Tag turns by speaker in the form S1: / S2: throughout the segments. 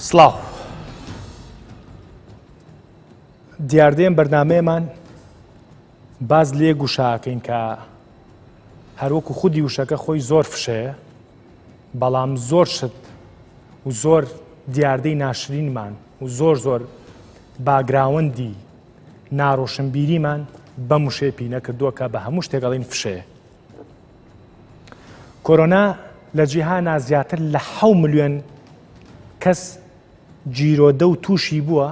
S1: سڵاو دیاردەیەم بەرنامەیەمان باز لێ گوشاکەین کە هەروەکو خودی وشەکە خۆی زۆر فشەیە بەڵام زۆر شت و زۆر دیاردەی ناشرینمان و زۆر باگراوەندی ناڕۆشنبیریمان بەم وشەیە پی نەکردووە کە بە هەموو شتێکەڵین فشەیە. کۆرۆنا لە جیهانا زیاتر لە 7 ملیۆن کەس جیرۆدە و تووشی بووە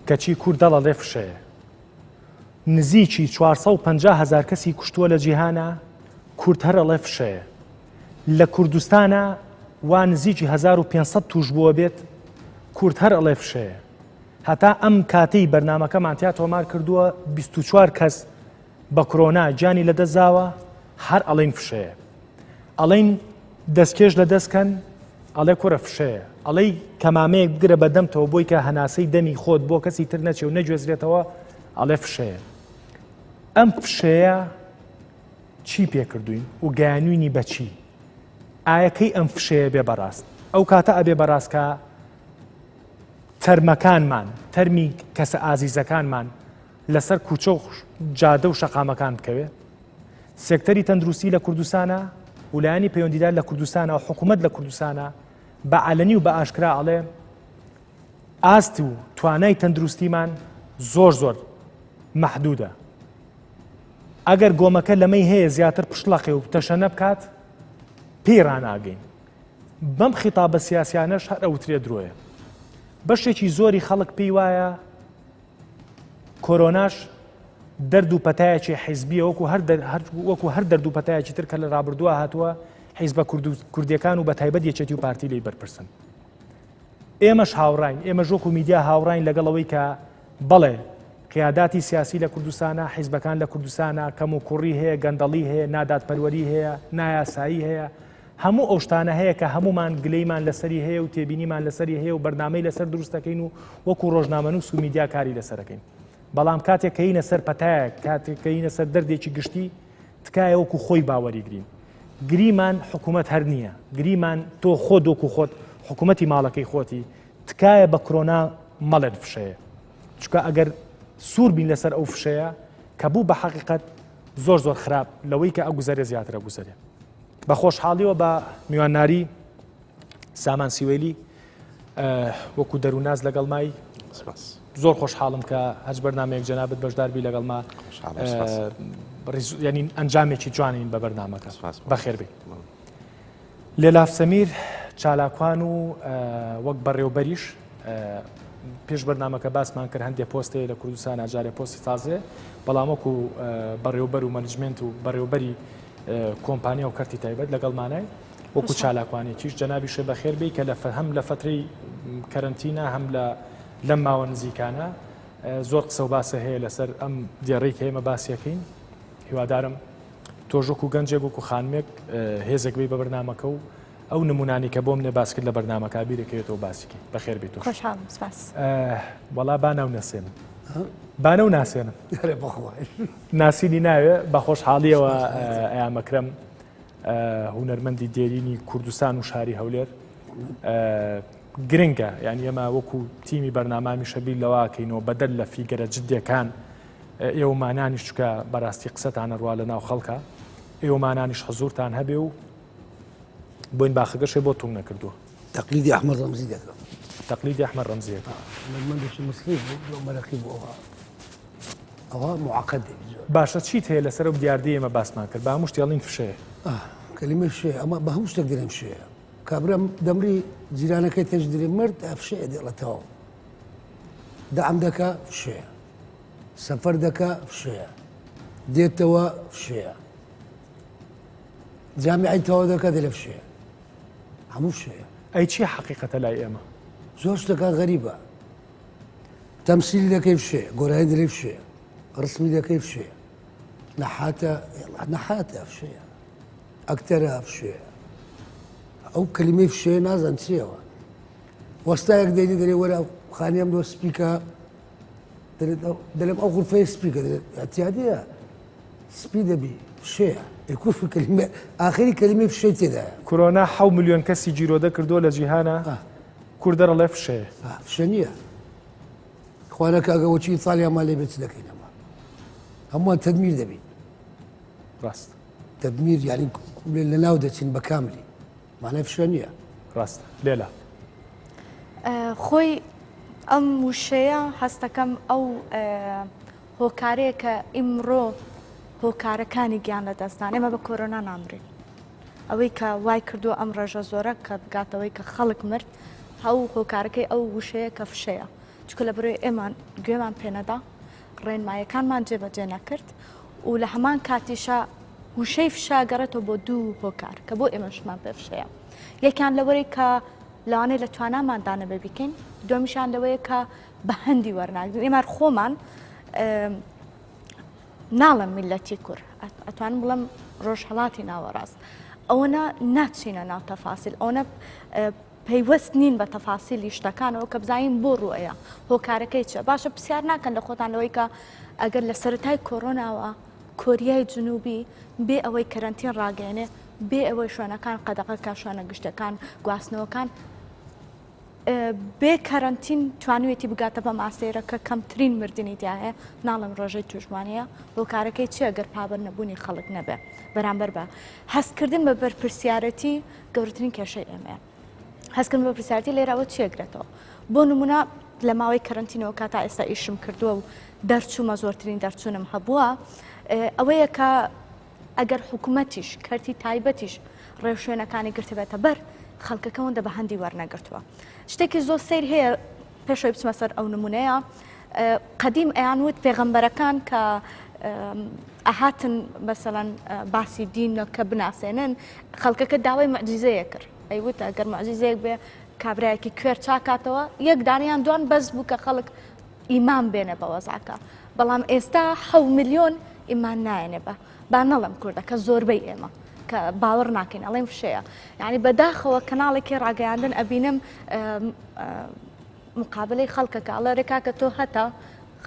S1: کەچی کورد دەڵەڵێ فشەیە. نزیکی 450,000 کەسی کوشتووە لە جیهانا کورد هەرەڵێ فشەیە. لە کوردستانە وا نزیکی 1500 توش بووە بێت کورد هەرەڵێ فشەیە. هەتا ئەم کاتەی بەرنامەکەمان تیا تۆمار کردووە 24 کەس بە کۆرۆنا گیانی لەدەستداوە هەر ئەڵێن فشەیە. ئەڵێن دەستکێش لە دەستکەن ئەڵێ کورە فشەیە. ئەڵێ کەمامەیەک بگرە بەدەمتەوە بۆی کە هەناسەی دەمی خۆت بۆ کەسی تر نەچێ و نەگوێزرێتەوە ئەڵێ فشەیە. ئەم فشەیە چی پێکردوین و گەیانووینی بەچی؟ ئایەکەی ئەم فشەیە بێ بەڕاست. ئەو کاتە ئەبێ بەڕاست کە تەرمەکانمان تەرمی کەسە ئازیزەکانمان لەسەر کوچە و جادە و شەقامەکان بکەوێت. سێکتەری تەندروستی لە کوردستانە و لایەنی پەیوەندیدار لە کوردستانە و حکوومەت لە کوردستانە بە عەلەنی و بە ئاشکرا ئەڵێ ئاست و توانای تەندروستیمان زۆر مەحدودە. ئەگەر گۆمەکە لەمەی هەیە زیاتر پشتڵەقێ و تەشەنە بکات پێی ڕاناگەین. بەم خیتابە سیاسیانەش هەر ئەوترێ درۆیە. بەشێکی زۆری خەڵک پێی وایە کۆرۆناش دەرد و پەتایەکی حیزبیە وەکو هەر دەرد و پەتایەکی تر کە لە ڕابردووە هاتووە حیزبە کوردیەکان و بە تایبەت یەکێتی و پارتی لی بەرپرسن. ئێمەش هاوڕاین، ئێمە ژۆک و میدیا هاوڕاین لەگەڵەوەی کە بەڵێ قیاداتی سیاسی لە کوردستانە حیزبەکان لە کوردستانە کەم و کوڕی هەیە، گەندەڵی هەیە، نادادپەروەری هەیە، نایاسایی هەیە، هەموو ئەو شتانە هەیە کە هەمومان گلەیمان لەسەری هەیە و تێبینیمان لەسەری هەیە و بەرنامەی لەسەر دروستەکەین و وەکو ڕۆژنامەنووس و میدیا کاری لەسەرەکەین. بەڵام کاتێک کە یینە سەر پەتایە، کاتێک کە یینە سەر دەردێکی گشتی تکایە وەکو خۆی باوەری گرین. گریمان حکوومەت هەر نییە، گریمان تۆ خۆت وەکو خۆت حکوومەتی ماڵەکەی خۆتی تکایە بە کۆرۆنا مەڵێن فشەیە. چونکە ئەگەر سوور بین لەسەر ئەو فشەیە کە بوو بە حەقیقەت زۆر خراپ لەوەی کە ئەگوزارێ زیاترە گوزارێ. بە خۆشحاڵیەوە بە میوانناری سامان سیوێلی وەکو دەروناز لەگەڵ مای زۆر خۆشحاڵم کە هەج بەرنامەیەک جەنابەت بەشداربی لەگەڵ ما ینی ئەنجامێکی جوانین بە بەرنامەکە بەخێربێ. لێلاف سەمیر چالاکوان و وەک بەڕێوەبەریش پێش بەرنامەکە باسمان کرد هەندێک پۆستەیە لە کوردستان ئاجارێ پۆستی تازێ بەڵام وەکو بەڕێوەبەر و مەنیجمنت و بەڕێوەبەری کۆمپانیا و کەرتی تایبەت لەگەڵمانای وەکو چالاکوانێکیش جەنابیشێ بەخێربێ کە هەم لە فترەی کەرەنتینە هەم لەم ماوە نزیکانە زۆر قسە و باسە هەیە لەسەر ئەم دیێڕەی کە ئێمە باسیەکەین. هیوادارم تۆژۆک و گەنجێک وەکو خانمێک هێزێک بێ بە بەرنامەکە و ئەو نمونانی کە بۆم نێ باس کرد لە بەرنامەکە بیرەکەوێتەوە باسیکی بەخێر بێت.
S2: خۆشحاڵم سپاس.
S1: وەڵا باناو نەسێنم بانە و ناسێنم ناسینی ناوێ بە خۆشحاڵیەوە ئەیامەکرم هونەرمەندی دێرینی کوردستان و شاری هەولێر گرنگە یعنی ئێمە وەکو تیمی بەرنامامی شەبیل لەواکەینەوە بەدەل لە فیگەرە جددیەکان ئێوەمانانیش چکە بەڕاستی قسەتان ڕوا لە ناو خەڵکە ئێوەمانانیش حزورتان هەبێ و بۆین باخەگەشێ بۆ تونگ نەکردووە.
S3: تەقلیدی ئەحمەد ڕەمزی دەکەم.
S1: تەقلیدی ئەحمەد ڕەمزیەکە
S3: مەندێکی مسلیم بوو مەلەکی بوو ئەوە معقەدێ.
S1: باشە چیت هەیە لەسەر و دیاردی ئێمە باسمان کرد بە هەموو شتێڵین فشەیە
S3: کەلیمە فشەیە ئەمە بە هەموو شتێک درێن فشەیە. کابرام دەمری جیرانەکەی تێش درێ مرد فشەیە دێڵێتەوە. دەعم دەکا فشەیە، سەفەر دەکا فشەیە، دێتەوە فشەیە، جامیعی تەواو دەکا دێ لە فشەیە. هەموو فشەیە.
S1: ئەی چی حەقیقەتە لای ئێمە؟
S3: زۆر شتەکان غەریبە. تەمسیلی دەکەی فشەیە، گۆرایی دەڵێ فشەیە، ڕسمی دەکەی فشەیە، نەحاتە فشەیە، ئەکتەرە فشەیە. ئەو کەلیمەی فشەیە نازان چیەوە. وەستایەک دەیدی دەرێ وەرە خانیام دۆ سپیکە دەڵێم ئەو غورفەیە سپیکە دەێت ئەتیادەیە سپی دەبی فشەیە. ئەکوف کەلیمە ئاخری کەلیمەی فشەی تێدایە.
S1: کۆرۆنا 7 ملیۆن کەسی جیرۆدە کردووە لە جیهانە کوردە ڕڵێ فشێ
S3: فشە نییە خوانەکە ئەگەوەچی ئیتالیا لێ بێت دەکەینەوە هەمووان تەدمیر دەبین
S1: ڕاست
S3: تەدمیر یعنی لە ناو دەچین بە کاملی مانای فشە نییە
S1: ڕاست لێلا
S2: خۆی ئەم وشەیە هەستەکەم ئەو هۆکارەیە کە ئیمڕۆ هۆکارەکانی گیان لە دەستدان ئێمە بە کۆرۆنا نامرین ئەوەی کە وای کردو ئەم ڕێژە زۆرە کە بگاتەوەی کە خەڵک مرد هەو هۆکارەکەی ئەو وشەیە کە فشەیە چکە لە بڕێ ئێمان گوێمان پێنەدا ڕێنمایەکانمان جێبەجێ نەکرد و لە هەمان کاتیشە وشەی فشا گەڕێتەوە بۆ دوو هۆکار کە بۆ ئێمەشمان پێ فشەیە یەکیان لەوەی کە لەوانەیە لە تواناماندانە بە بیکەین دومیشان لەوەیە کە بە هەندی وەرناگرین ئێمە خۆمان ناڵم میلەتی کوور ئەتوانم بڵم ڕۆژهەڵاتی ناوەڕاست ئەوەنە ناچینە ناو تەفاسیل ئەوەنە پەیوەست نین بە تەفاسیلی شتەکانەوە کە بزانین بۆ ڕوئەیە هۆکارەکەی چە باشە پرسیار ناکەن لە خۆتان لەوەی کە ئەگەر لە سەرەتای کۆڕۆناوە کۆریای جنوبی بێ ئەوەی کەرەنتین ڕاگەێنێ بێ ئەوەی شوێنەکان قەدەغەکە شوێنە گشتەکان گواستنەوەکان بێ کەرەنتین توانوێتی بگاتە بە ماسێرە کە کەمترین مردنی دیایە ناڵم ڕۆژەی توژمانیە هۆکارەکەی چی ئەگەر پابەر نەبوونی خەڵک نەبێ بەرامبەر بە هەستکردن بە بەرپرسیارەتی گەورەترین کێشەی ئێمەیە هەستکردن بە پرسیارەتی لێراوە چیەگرێتەوە بۆ نمونە لە ماوەی کەرەنتینەوە کاتا ئێستا ئیشم کردووە و دەرچوومە زۆرترین دەرچوونم هەبووە ئەوەیە کە ئەگەر حکوومەتیش کەرتی تایبەتیش ڕێوشوێنەکانی گرتبێتە بەر خەڵکەکەەوەندە بە هەندی وەرنەگرتووە شتێکی زۆر سیر هەیە پێشەوەی بچمە سەر ئەو نمونەیە قەدیم ئەیانوت پێغەمبەرەکان کە ئەهاتن مەسەڵەن باسی دینە کە بناسێنن خەڵکەکە داوای مەعجیزەیە کرد ئەیوت ئەگەر مەعجیزەیەک بێ کابراایەکی کوێر چاکاتەوە یەک دانیان دوان بەس بوو کە خەڵک ئیمان بێنە بە وەزاکە بەڵام ئێستا 7 ملیۆن ئیمان نایەنێ بە با نەڵم کووردە کە زۆربەی ئێمە کە باوەڕ ناکەین ئەڵێم فشەیە یعنی بەداخەوە کەناڵێکی ڕاگەیاندن ئەبینم مقابلەی خەڵکەکە ئەڵە ڕێکاکە تۆ هەتا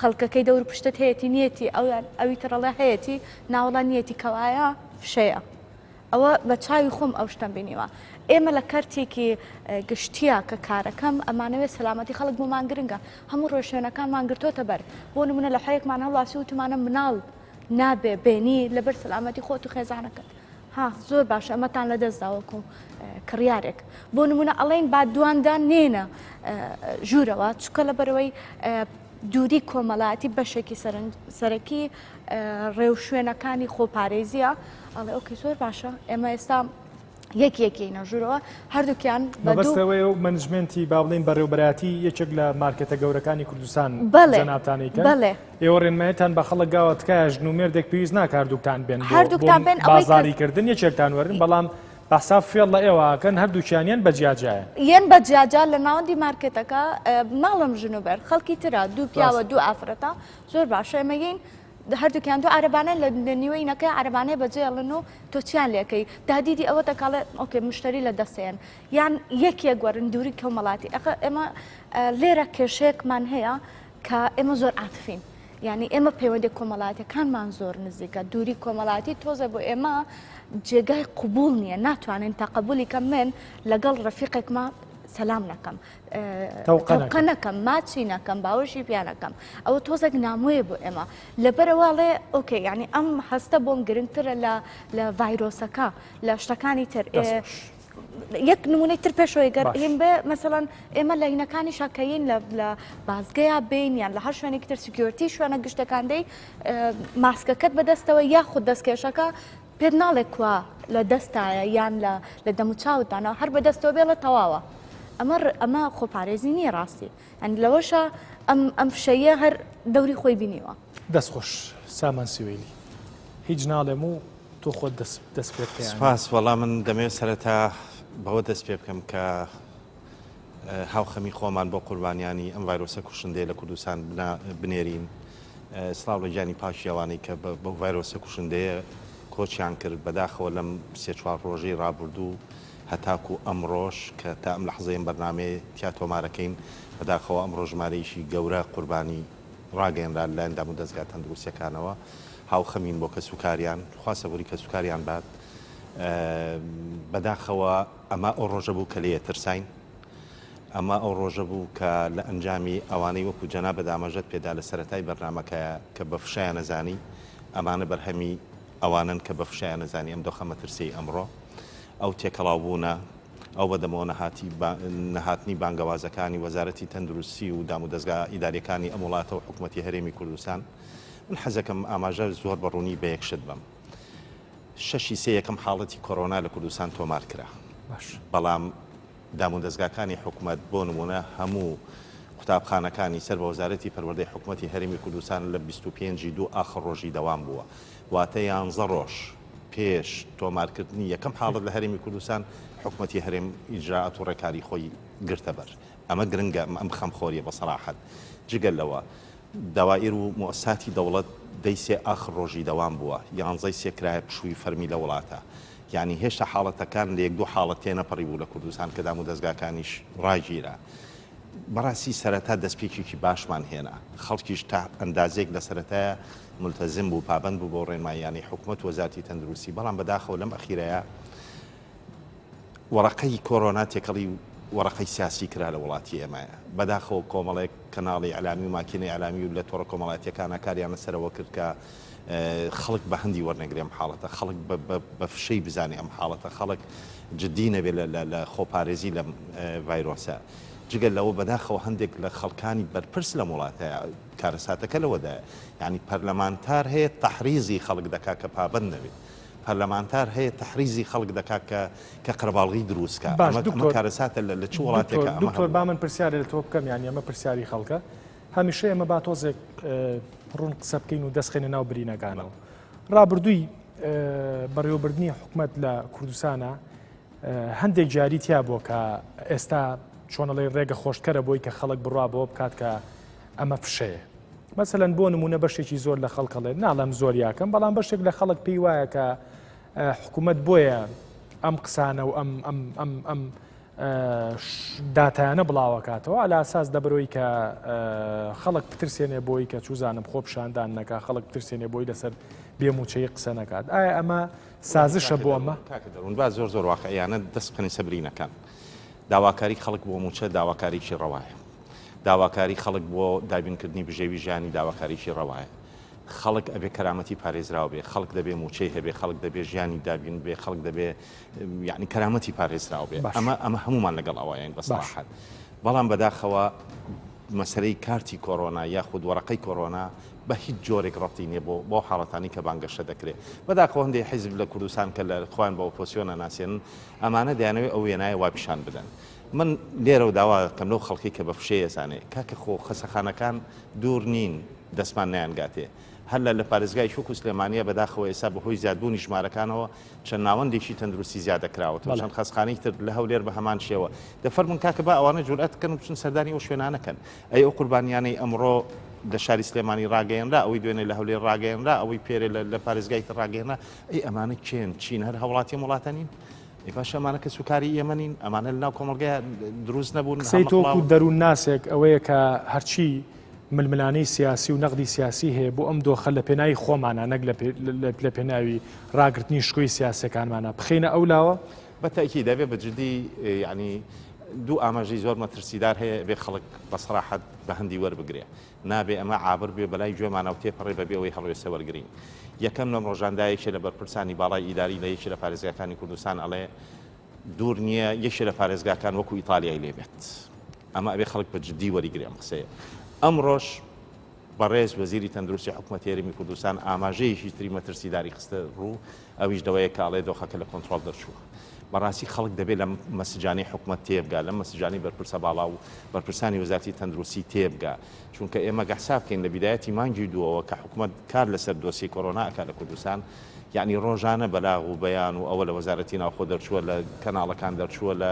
S2: خەڵکەکەی دەور پشتت هەیەی نیەتی ئەوی ترەڵە هەیەی ناوەڵە نیەتی کەوایە فشەیە ئەوە بە چاوی خۆم ئەو شتم بینیوە ئێمە لە کارتێکی گشتیە کە کارەکەم ئەمانەوێت سەلامەتی خەڵک بۆمان گرنگە هەموو ڕۆژێنەکانمان گرتوۆتە بەر بۆ نمونە لە حەیەکمان هەڵواسی وتمانە مناڵ نابێ بێنی لەبەر سەلامەتی خۆت و خێزانەکەت ها زۆر باشە ئەمەتان لە دەستداوەکو کڕیارێک بۆ نمونە ئەڵێن با دوواندان نێنە ژوورەوە چکە لە بەرەوەی دووری کۆمەڵایەتی بەشێکی سەرەکی ڕێو شوێنەکانی خۆپارێزیە ئەڵێ ئۆکەی زۆر باشە ئێمە ئێستا یەکێکی نەژوورەوە هەردووکیان
S1: بەبەستەوەی و منجمنتی با بڵین بەڕێوبەتی یەکێک لە مارکێتە گەورەکانی کوردستان جەنابتانێکن ئێوە ڕێنمایەتان بە خەڵک گاوە تکایە ژنومێردێک پێویست ناکاردووکتان بێن بازاریکردن یەکێکتان وەرن بەڵام بەسا فێڵ لە ئێوەکەن هەردووچیانیان بەجیاجایە
S2: یەن بەجیاجا لە ناوەندی مارکێتەکە ماڵم ژنوبەر خەڵکی ترە دوو پیاوە دوو ئافرەتە زۆر باشە ئێمەگەین هەردووکیان دوو عربانە لە نیوەی نەکەی عربانەی بەجێڵن و تۆچیان لەکەی دادیدی ئەوە دەکڵێت ئۆکێ مشتری لە دەستێن یان یەکێک وەرن دووری کۆمەڵاتی ئێمە لێرە کێشەیەکمان هەیە کە ئێمە زۆر عاتفین یعنی ئێمە پەیوەندی کۆمەڵاتیەکانمان زۆر نزیکە دووری کۆمەڵاتی تۆزە بۆ ئێمە جێگای قوبول نییە ناتوانین تاقبولی کەم من لەگەڵ ڕەفیقێکمە سەلام نەکەم تەوقە نەکەم ماچی نەکەم باوەشی پیانەکەم ئەوە تۆزێک ناموەیە بۆ ئێمە لەبەرەوەڵێ ئۆکێ ینی ئەم هەستە بۆم گرنگترە لە ڤایرۆسەکە لە شتەکانی تر یەک نمونەی تر پێشەوەی گەر هێن بێ مەسەڵەن ئێمە لە هینەکانی شاکەین لە بازگەیە بین یان لە هەر شوێنێکی تر سکیۆرتی شوێنە گشتەکاندەی ماسکەکەت بەدەستەوە یاخود دەستکێشەکە پێت ناڵێک کووە لە دەستایە یان لە دەموچاوتانەوە هەر بەدەستەوە بێ لە تەواوە ئەمە خۆپارێزی نییە ڕاستی ئەنی لەوەشە ئەم فشەیە هەر دەوری خۆی بینیوە
S1: دەستخۆش سامان سیوێلی هیچ ناڵێم و تۆ خۆت دەست پێ بکەیان
S4: سپاس وەڵام من دەمەوێت سەرەتا بەوە دەست پێ بکەم کە هاوخەمی خۆمان بۆ قوربانیانی ئەم ڤایرۆسە کوشندەیە لە کوردستان بنێرین سڵاو لە گیانی پاشیەوانی کە بەو ڤایرۆسە کوشندەیە کۆچیان کرد بەداخەوە لەم سێ چوار ڕۆژەی ڕابردوو هەتاکو ئەمڕۆژ کە تا ئەم لەحزەیەم بەرنامەیە تیا تۆمارەکەین بەداخەوە ئەم ڕۆژمارەیەشی گەورە قوربانی ڕاگەیەنرا لە ئەندام و دەستگا تەندروستیەکانەوە هاوخەمین بۆ کەسوکاریان خوا سەبووری کەسوکاریان بات بەداخەوە ئەمە ئەو ڕۆژە بوو کە لێ ترساین ئەمە ئەو ڕۆژە بوو کە لە ئەنجامی ئەوانەی وەکو جەناب دامەژەت پێدا لە سەرەتای بەرنامەکە کە بە فشایان نەزانی ئەمانە بەرهەمی ئەوانن کە بە فشایان نەزانی ئەم دۆخە مەترسی ئەمڕۆ ئەو تێکەڵاوبوونە ئەو بەدەمەوە نەهاتنی بانگەوازەکانی وەزارەتی تەندروستی و دام و دەستگا ئیداریەکانی ئەم وڵاتە و حکوومەتی هەرێمی کوردستان من حەزەکەم ئاماژە زۆر بەڕوونی بە یەکشت بم. 6 یەکەم حاڵەتی کۆرۆنا لە کوردستان تۆمار کرا بەڵام دام و دەستگاکانی حکوومەت بۆ نمونە هەموو قوتابخانەکانی سەر بە وەزارەتی پەروەردەی حکوومەتی هەرێمی کوردستان لە 25 ئاخر ڕۆژی دەوام بووە واتە 11 ڕۆژ پێش تۆمارکردنی یەکەم حاڵەت لە هەرێمی کوردستان حکوومەتی هەرێم ئیجراعات و ڕێکاری خۆی گرتە بەر. ئەمە گرنگە ئەم خەمخۆریە بە سەراحەت. جگەل لەوە داوائیر و مؤسساتی دەوڵەت دەیسێ ئاخر ڕۆژی دەوام بووە 11 سێکرایە پشووی فەرمی لە وڵاتە. یعنی هێشتا حاڵەتەکان لە 1-2 حاڵەت تێنەپەڕی بوو لە کوردستان کە دام و دەستگاکانیش ڕاگیرە. بەڕاستی سەرەتا دەستپێکێکی باشمان هێنا خەڵکیش تا ئەندازێک لە سەرەتایە ملتەزم بوو پابند بوو بۆ ڕێنماییانی حکوومەت وەزارەتی تەندروستی بەڵام بەداخەوە لەم ئەخیرەیە وەرەقەی کۆرۆنا تێکەڵی وەرەقەی سیاسی کرا لە وڵاتی ئێمەیە بەداخەوە کۆمەڵێک کەناڵی ئەلامی و ماکینەی ئەلامی و لە تۆڕە کۆمەڵاتیەکانە کاریانە سەرەوە کرد کە خەڵک بە هەندی وەرنەگرێم حاڵەتە خەڵک بە فشەی بزانێ ئەم حاڵەتە خەڵک جددی نەبێت لە خۆپارێزی لەم ڤایرۆسە. جگەل لەوە بەداخەوە هەندێک لە خەڵکانی بەرپرس لە وڵاتەیە کارەساتەکە لەوەدایە یعنی پەرلەمانتار هەیە تەحریزی خەڵک دەکا کە پابند نەبێت پەرلەمانتار هەیە تەحریزی خەڵک دەکا کە قەرەباڵغی دروستکە ئەمە کارەساتە لە چ وڵاتێکە
S1: دکتۆر با من پرسیارە لە تۆ بکەم یانی ئەمە پرسیاری خەڵکە هەمیشە ئێمە با تۆزێک ڕوون قسە بکەین و دەستخێنە ناو برینەکانەوە ڕابردووی بەڕێوەبردننی حکوومەت لە کوردستانە هەندێک جاری تیا بۆ کە ئێستا چۆنەڵی ڕێگە خۆشکەرە بۆی کە خەڵک بڕوا بۆ بکات کە ئەمە فشەیە مەسەلەن بۆ نمونە بەشێکی زۆر لە خەڵکەڵێت ناڵم زۆر یاکەم بەڵام بەشێک لە خەڵک پێی وایە کە حکوومەت بۆیە ئەم قسانە و ئەم داتایانە بڵاوکاتەوە ئەلا ئاساس دەبرەوەی کە خەڵک بترسێنێ بۆی کە چوزانم خۆ پیشاندان نەکە خەڵک بترسێنێ بۆی لەسەر بێموچەی قسە نەکات ئایا ئەمە سازشە بۆ ئەمە
S4: با زۆر واقعیانە دەست بخەنی سەبرینەکان داواکاری خەڵک بۆ موچە داواکاریی ڕەوایە داواکاری خەڵک بۆ دابینکردنی بژێوی ژیانی داواکاریی ڕەوایە خەڵک ئەبێ کەرامەتی پارێزراوە بێ خەڵک دەبێ موچەی هەبێ خەڵک دەبێ ژیانی دابین بێ خەڵک دەبێ یعنی کەرامەتی پارێزراوە بێ ئەمە هەمومان لەگەڵ ئەوەیان بەسەراحەت بەڵام بەداخەوە مەسەلەی کارتی کۆرۆنا یاخود وەرەقەی کۆرۆنا بە هیچ جۆرێک ڕەتی نییە بۆ حاڵەتانی کە بانگەشە دەکرێت بەداخەوە هەندێک حیزب لە کوردستان کە لە خوان بە ئۆپۆسیۆنە ناسێنن ئەمانە دەیانەوێت ئەو وێنایە وا پیشان بدەن من لێرە و داوا دەکەم لەو خەڵکی کە بە فشەیە زانێ کاکە خۆ خەسەخانەکان دوور نین دەستمان نیانگاتێ هەر لە پارێزگای شوک و سلێمانیە بەداخەوە ئێستا بەهۆی زیادبوونی ژمارەکانەوە چەند ناوەندێکی تەندروستی زیاد دەکراوەتەوە چەند خەسخانەی تر لە هەولێر بە هەمان شێوە دەفەرمون کاکە با ئەوانە جورئەت بکەن و بچن سەردانی ئەو شوێنانەکەن ئەی ئەو قوربانیانەی ئەمڕۆ لە شاری سلێمانی ڕاگەیەنرا ئەوەی دوێنێ لە هەولێر ڕاگەیەنرا ئەوەی پێرێ لە پارێزگای تر ڕاگەیەنرا ئەی ئەمانە کێن چین هەر هەوڵاتی وڵاتەنین باش ئەمانە کە سوکاری ئێمەنین ئەمانە لەناو کۆمەڵگەیە دروست نەبوون
S1: قسەی تۆکو دەروون ناسێک ئەوەیە کە هەرچی ململانەی سیاسی و نەقدی سیاسی هەیە بۆ ئەم دۆخە لە پێناوی خۆمانە نەک لە پێناوی ڕاگررتنی شکۆی سیاسەکانمانە بخینە ئەولاوە
S4: بەتەکی دەبێت بەجددی ینی دوو ئاماژەی زۆر مەترسیدار هەیە بێ خەڵک بە سەراحەت بە هەندی وەربگرێ نابێ ئەمە عابر بێ بەلای گوێمانە و تێپەڕێ بەبێ ئەوەی هەڵوێستە وەرگرین یەکەم لەم ڕۆژاندایەکی لە بەرپرسانی باڵای ئیداری لە یەکی لە پارێزگاکانی کوردستان ئەڵێ دوور نییە یەکێ لە پارێزگاکان وەکو ئیتالیای لێبێت ئەمە ئەبێ خەڵک بە جددی وەریگرێ ئەم قسەیە ئەمڕۆژ بەڕێز وەزیری تەندروستی حکوومەتی هەرێمی کوردستان ئاماژەیەکی تری مەترسیداری خستە ڕوو ئەویش دەوەیە کاڵێ دۆخەکە لە کۆنتڕۆڵ دەرچووە بەڕاستی خەڵک دەبێت لە مەسجانی حکوومەت تێبگا لە مەسجانی بەرپرسە باڵا و بەرپرسانی وەزارەتی تەندروستی تێبگا چونکە ئێمە گەحساب بکەین لە بیدایەتی مانگی دووەوە کە حکوومەت کار لەسەر دۆسی کۆرۆنا ئەکات لە کوردستان یعنی ڕۆژانە بەلاغ و بەیان و ئەوە لە وەزارەتی ناوخۆ دەرچووە لە کەناڵەکان دەرچووە لە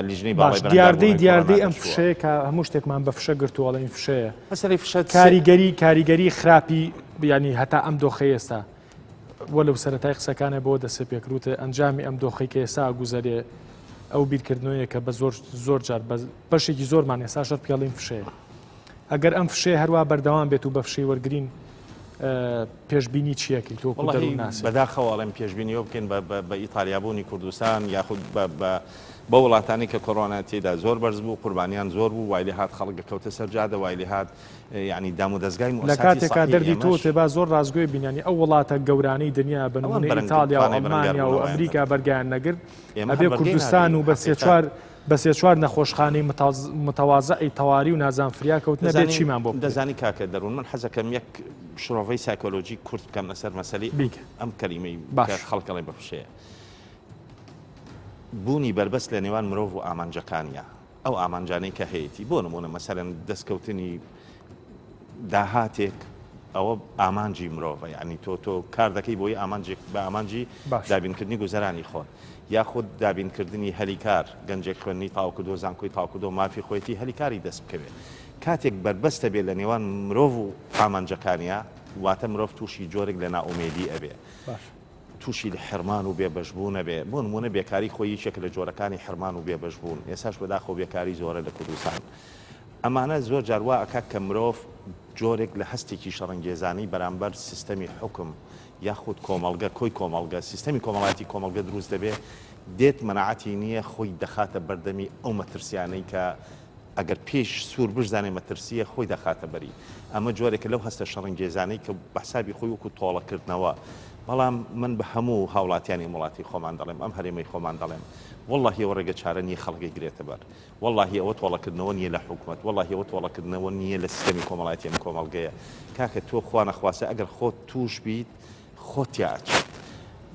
S4: لیژنەی باڵای
S1: دیاردەی ئەم فشەیە کە هەموو شتێکمان بە فشە گرتووەڵی فشەیە مەسەلەی فشە کاریگەری خراپی ینی هەتا ئەم دۆخەی ئێستا وە لەو سەرەتای قسەکانە بۆ دەسێ پێکروتە ئەنجامی ئەم دۆخەی کە ئێستا گوزەرێ ئەو بیرکردنەوەیە کە بە زۆر جار بەشێکی زۆرمان ئێساشت پێڵین فشەیە ئەگەر ئەم فشەیە هەروە بەردەوام بێت و بە فشەی وەرگرین پێشبینی چیەکی تۆ
S4: بەداخەوەڵێم پێشبینیەوە بکەین بە ئیتالیابوونی کوردستان یاخود بە بە وڵاتانی کە کۆڕۆنا تێدا زۆر بەرز بوو قوربانیان زۆر بوو وای لێ هات خەڵک کەوتە سەرجادە وای لێ هات ینی دام و دەستگای
S1: لە کاتێکا دەردی تۆ تێبا زۆر ڕازگۆی بینانی ئەو وڵاتە گەورانەی دنیا بە نمونەی ئیتالیا و ئەڵمانیا و ئەمریکا بەرگیان نەگرت ئەبێ کوردستان و بە سێ چوار نەخۆشخانەی متەوازەی تەواری و نازانفریا کەوتنە بێت چیمان بۆ
S4: دەزانی کاکە دەروون من حەزەکەم یەک شڕۆڤەی سایکۆلۆژی کورت بکەم لەسەر مەسەلی ئەم کەلیمەی خەڵکەڵی بەفشەیە بوونی بربەست لە نێوان مرۆڤ و ئامانجەکانیە ئەو ئامانجانەی کە هەیەی بۆ نمونە مەسەرەن دەستکەوتنی داهاتێک ئەوە ئامانجی مرۆڤە ینی تۆ کار دەکەی بۆی ئامانجێک بە ئامانجی دابینکردنی گوزەرانی خۆت یاخود دابینکردنی هەلیکار گەنجێک خوێنی تاوکردۆ زانکۆی تاوکردۆ مافی خۆیەتی هەلیکاری دەست بکەوێت کاتێک بربەستە بێت لە نێوان مرۆڤ و ئامانجەکانیە واتە مرۆڤ تووشی جۆرێک لە ناومێدی ئەبێ تووشی لە حرمان و بێبەشبوو نەبێ بۆ نمونە بێکاری خۆی یەکێک لە جۆرەکانی حرمان و بێبەشبوون ئێساش بەداخۆ بێکاری زۆرە لە کوردستان ئەمانە زۆر جاروا ئەکات کە مرۆڤ جۆرێک لە هەستێکی شەڕەنگێزانی بەرامبەر سیستەمی حکم یاخود کۆمەڵگە کۆی کۆمەڵگە سیستەمی کۆمەڵایەتی کۆمەڵگە دروست دەبێ دێت مەناعەتی نییە خۆی دەخاتە بەردەمی ئەو مەترسیانەی کە ئەگەر پێش سوور بژزانێ مەترسیە خۆی دەخاتە بەری ئەمە جۆرێکە لەو هەستە شەڕەنگێزانەی کە بەحسابی خۆی وەکو تۆڵەکردنەوە بەڵام من بە هەموو هاوڵاتیانی وڵاتی خۆمان دەڵێم ئەم هەرێمەی خۆمان دەڵێم والله ئەوە ڕێگە چارە نیە خەڵکی گرێتە بەر والله ئەوە تۆڵەکردنەوە نییە لە حکوومەت والله ئەوە تۆڵەکردنەوە نییە لە سیستەمی کۆمەڵایەتیان کۆمەڵگەیە کاکە تۆ خوا نەخواسە ئەگەر خۆت توش بیت خۆتیاچ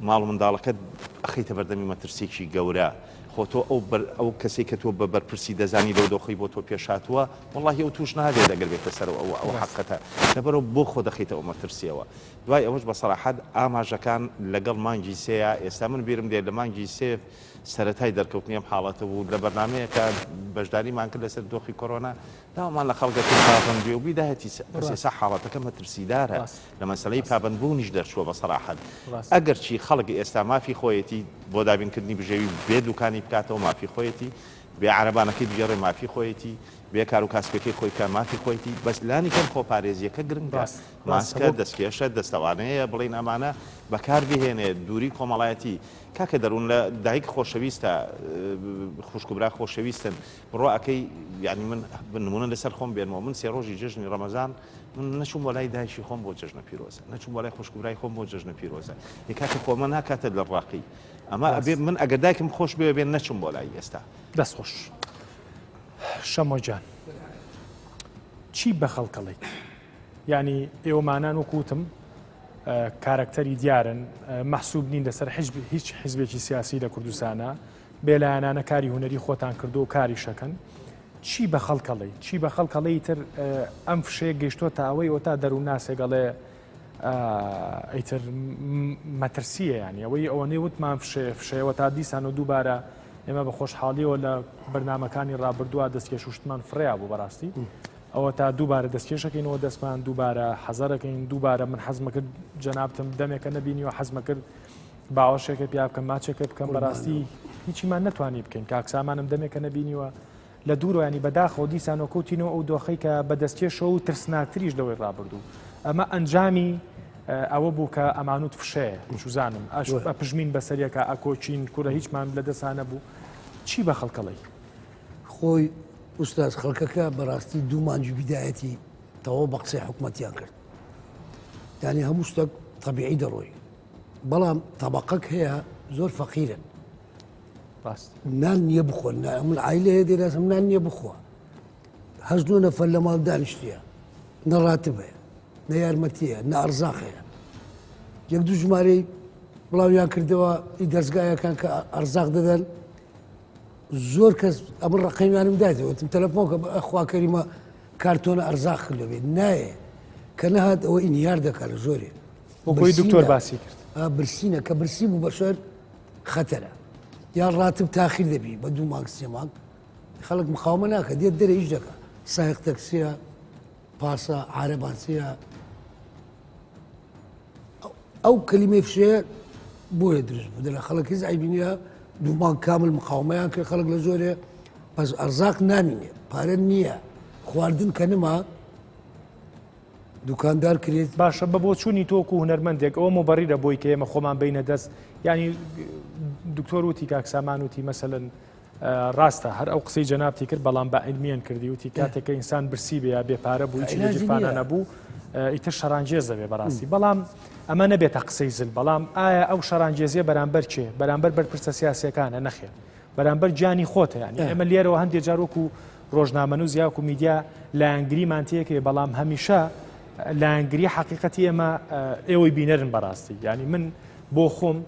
S4: ماڵ منداڵەکەت ئەخەیتە بەردەمی مەترسێکی گەورە خۆ تۆ ئەو کەسێک کە تۆ بە بەرپرسی دەزانی لەو دۆخی بۆ تۆ پێشاتوە والله ئەو توش نادێت دەگەر بێتە سەر ئەو حەقەتە لەبەرەوە بۆ خۆ دەخیتە ئەو مەترسیەوە دوای ئەوەش بە سەراحەت ئاماژەکان لەگەڵ مانگی سێە ئێستا من بیرم دێت لە مانگی سێ سەرەتای دەرکەوتنی ئەم حاڵەتە بوو لە بەرنمەیە کە بەشداریمان کرد لەسەر دۆخی کۆڕۆنا داوامان لە خەڵگەتی پابندبی و بیداهەتی ئێستا حاڵەتەکە مەترسیدارە لە مەسەلەی پابندبوونیش دەرچووە بە سەراحەت ئەگەر چی خەڵک ئێستا مافی خۆیەتی بۆ دابینکردنی بژێوی بێ دوکانی بکاتەوە مافی خۆیەتی بێ عەرەبانەکەی بگەڕێ مافی خۆیەتی بێ کار و کاسبەکەی خۆی کە مافی خۆیەتی بەس لانی کەم خۆپارێزیەکە گرنگە ماسکە دەستکێشە دەستەوانەیە بڵین ئەمانە بەکار بهێنێ دووری کۆمەڵایەتی کاکە دەروون لە دایک خۆشەویستە خوشکبرا خۆشەویستن بڕۆ ئەەکەی یعنی من نمونە لەسەر خۆم بێنەوە من سێ ڕۆژی جژنی ڕەمەزان من نەچوم بۆ لای دایشی خۆم بۆ جژنە پیرۆزە نەچوم بۆ لای خوشکبرای خۆم بۆ جژنە پیرۆزە کاکە خۆمە ناکاتە لە ڕاقی ئەمە ئەبێ من ئەگەر دایکم خۆش بێ بێن نەچوم بۆ لای ئێستا
S1: دەستخۆش شەمۆجان چی بە خەڵکەڵی ینی ئێوەمانان وەکوتم کارکتەری دیارن مەحسوب نین لەسەر هیچ حیزبێکی سیاسی لە کوردستانە بێلایەنانە کاری هوەری خۆتان کردو و کاری شەکەن چی بە خەڵکەڵی چی بە خەڵکەڵی تر ئەم فشەیە گەیشتۆ تا ئەوەی ئەو تا دەروون ناسێگەڵێ ئەیتر مەترسیە ینی ئەوەی ئەوەنەی وتمان فشەیەوە تا دیسان و دووبارە ئێمە بە خۆشحاڵیەوە لە بەرنمەکانی ڕابردووە دەستکێش وشتمان فڕیا بوو بەڕاستی ئەوە تا دووبارە دەستکێشەکەینەوە دەستمان دووبارە حەزەرەکەین دووبارە من حەزمە کرد جەنابتم دەمێکە نەبینیوە حەزمە کرد باوەشێکە پیا بکەم ماچێکە بکەم بەڕاستی هیچیمان نەتوانی بکەین کاکسامانم دەمێکە نەبینیوە لە دوورۆیانی بەداخەوە دیسانەوە کەوتینەوە ئەو دۆخەی کە بەدەستکێشەوە و ترسناکتریش لەوەی ڕابردوو ئەمە ئەنجامی ئەوە بوو کە ئەمانوت فشەیە چوزانم پژمین بەسەریەکە ئەکۆچین کوورە هیچمان لە دەسانە بوو چی بە خەڵکەڵی
S3: خۆی ئوستاز خەڵکەکە بەڕاستی دوو مانجی بیدایەتی تەواو بە قسەی حکوومەتیان کرد یعنی هەموو شتێک تەبیعی دەڕۆی بەڵام تەبەقەک هەیە زۆر فەقیرن نان نییە بخۆن من عیلەیە دێراسم نان نییە بخۆ هەست دوو نەفەر لە ماڵ دانیشتیە نەڕاتبەیە نە یارمەتیە نە ئەرزاقەیە یەک دوو ژمارەی بڵاویان کردەوە ئی دەستگایەکان کە ئەرزاق دەدەن زۆر کەس ئەمە ڕقەیمانم دایتەوەتم تەلەفۆنکە ئەخوا کەریمە کارتۆنە ئەرزاق کردو بێت نایە کە نەهات ئەوە ئینیار دەکات لە زۆرێ
S1: بۆی دکتۆر باسی کرد
S3: برسینە کە برسی بوو بەشەر خەتەرە یان ڕاتب تاخیر دەبی بە دوو مانگ سێ مانگ خەڵک مخاومە ناکە دێت دەرە هیچ دەکات سایق تەکسیە پاسە عارەبانسیە ئەو کەلیمەی فشەیە بۆیە دروست بوو دەرە خەڵک هیچ عیبینە دوو مانگ کامل مقاومەیان کرد خەڵک لە زۆرێ بەس ئەرزاق نامینێ پارە نییە خواردن کە نما دوکاندار کرێت
S1: باشە بە بۆ چوونی تۆکو هونەرمەندێک ئەوە مۆبەڕیرە بۆی کە ئێمە خۆمان بینە دەست ینی دکتۆر وتی کاکسامان وتی مەسەلەن ڕاستە هەر ئەو قسەی جەنابتی کرد بەڵام بە عیلمیان کردی وتی کاتێککە ئینسان برسی بێ بێپارە بوو هیچ لەجیفانە نەبوو ئیتر شەڕانجێزە بێ بەڕاستی بەڵام ئەمە نەبێتە قسەی زل بەڵام ئایا ئەو شەڕانجێزیە بەرامبەر چێ بەرامبەر بەرپرسە سیاسیەکانە نەخێ بەرامبەر گیانی خۆتە ینی ئێمە لێرەوە هەندێک جار وەکو ڕۆژنامەنووس یا وەکو میدیا لایەنگریمان تێکێ بەڵام هەمیشە لایەنگری حەقیقەتی ئێمە ئێوەی بینەرن بەڕاستی ینی من بۆ خۆم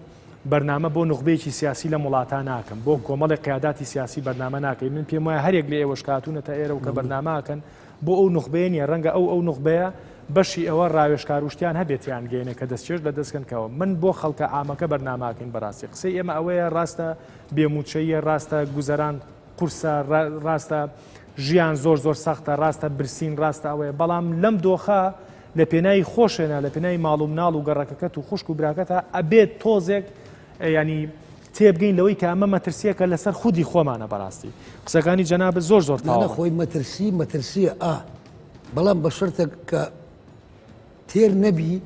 S1: بەرنامە بۆ نوخبەیەکی سیاسی لە وڵاتان ناکەم بۆ کۆمەڵی قیاداتی سیاسی بەرنامە ناکەین من پێم وایە هەرێک لە ئێوەش کاتونەتە ئێرە و کە بەرناماکەن بۆ ئەو نوخبەیە نیە ڕەنگە ئەو نوخبەیە بەشی ئەوە ڕاوێژکار وشتیان هەبێتیان گەینە کە دەستچێش لە دەستکەنکەوە من بۆ خەڵکە ئامەکە بەرناماکەین بەڕاستی قسەی ئێمە ئەوەیە ڕاستە بێموچەیە ڕاستە گوزەران قورسە ڕاستە ژیان زۆر سەختە ڕاستە برسین ڕاستە ئەوەیە بەڵام لەم دۆخە لە پێناوی خۆشێنە لە پێناوی ماڵ و مناڵ و گەڕەکەکەت و خوشک و براکەتە ئەبێت تۆزێک ینی تێبگەین لەوەی کە ئەمە مەترسیەکە لەسەر خودی خۆمانە بەڕاستی قسەکانی جەنابەت زۆر تاوە
S3: خۆی مەترسیە بەڵام بە شەرتە کە تێر نەبی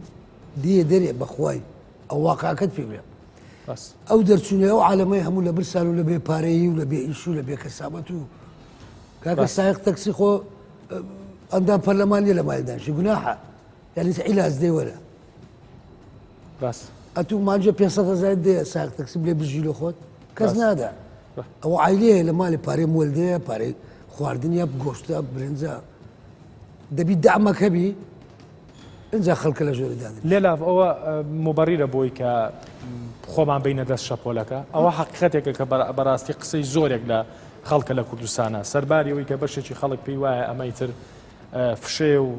S3: دیە دەرێ بەخوای ئەو واقعەکەت پێ بێ ئەو دەرچوونێ ئەو عالەمەی هەموو لە برسان و لە بێ پارەیی و لە بێ ئیش و لە بێ کەسابەت و کاکە سایق تەکسی خۆ ئەندام پەرلەمانی لە مایدانشی گوناحە یعنی عیلاج دێ وەرە ئەتوو مانجە 500,000 دێ سایق تەکسی بلێ بژی لە خۆت کەس نادا ئەوە عیلەیە لە ماڵی پارەی مۆلدەیە پارەی خواردنیە گۆشتە برنجە دەبی دامەک هەبی اینجا خەڵکە لە ژۆری دادن
S1: لێلاف ئەوە مبەڕیرە بۆی کە خۆمان بینە دەست شەپۆلەکە ئەوە حەقیقەتێکە کە بەڕاستی قسەی زۆرێک لە خەڵکە لە کوردستانە سەرباری ئەوەی کە بەشێکی خەڵک پێی وایە ئەمەیتر فشێ و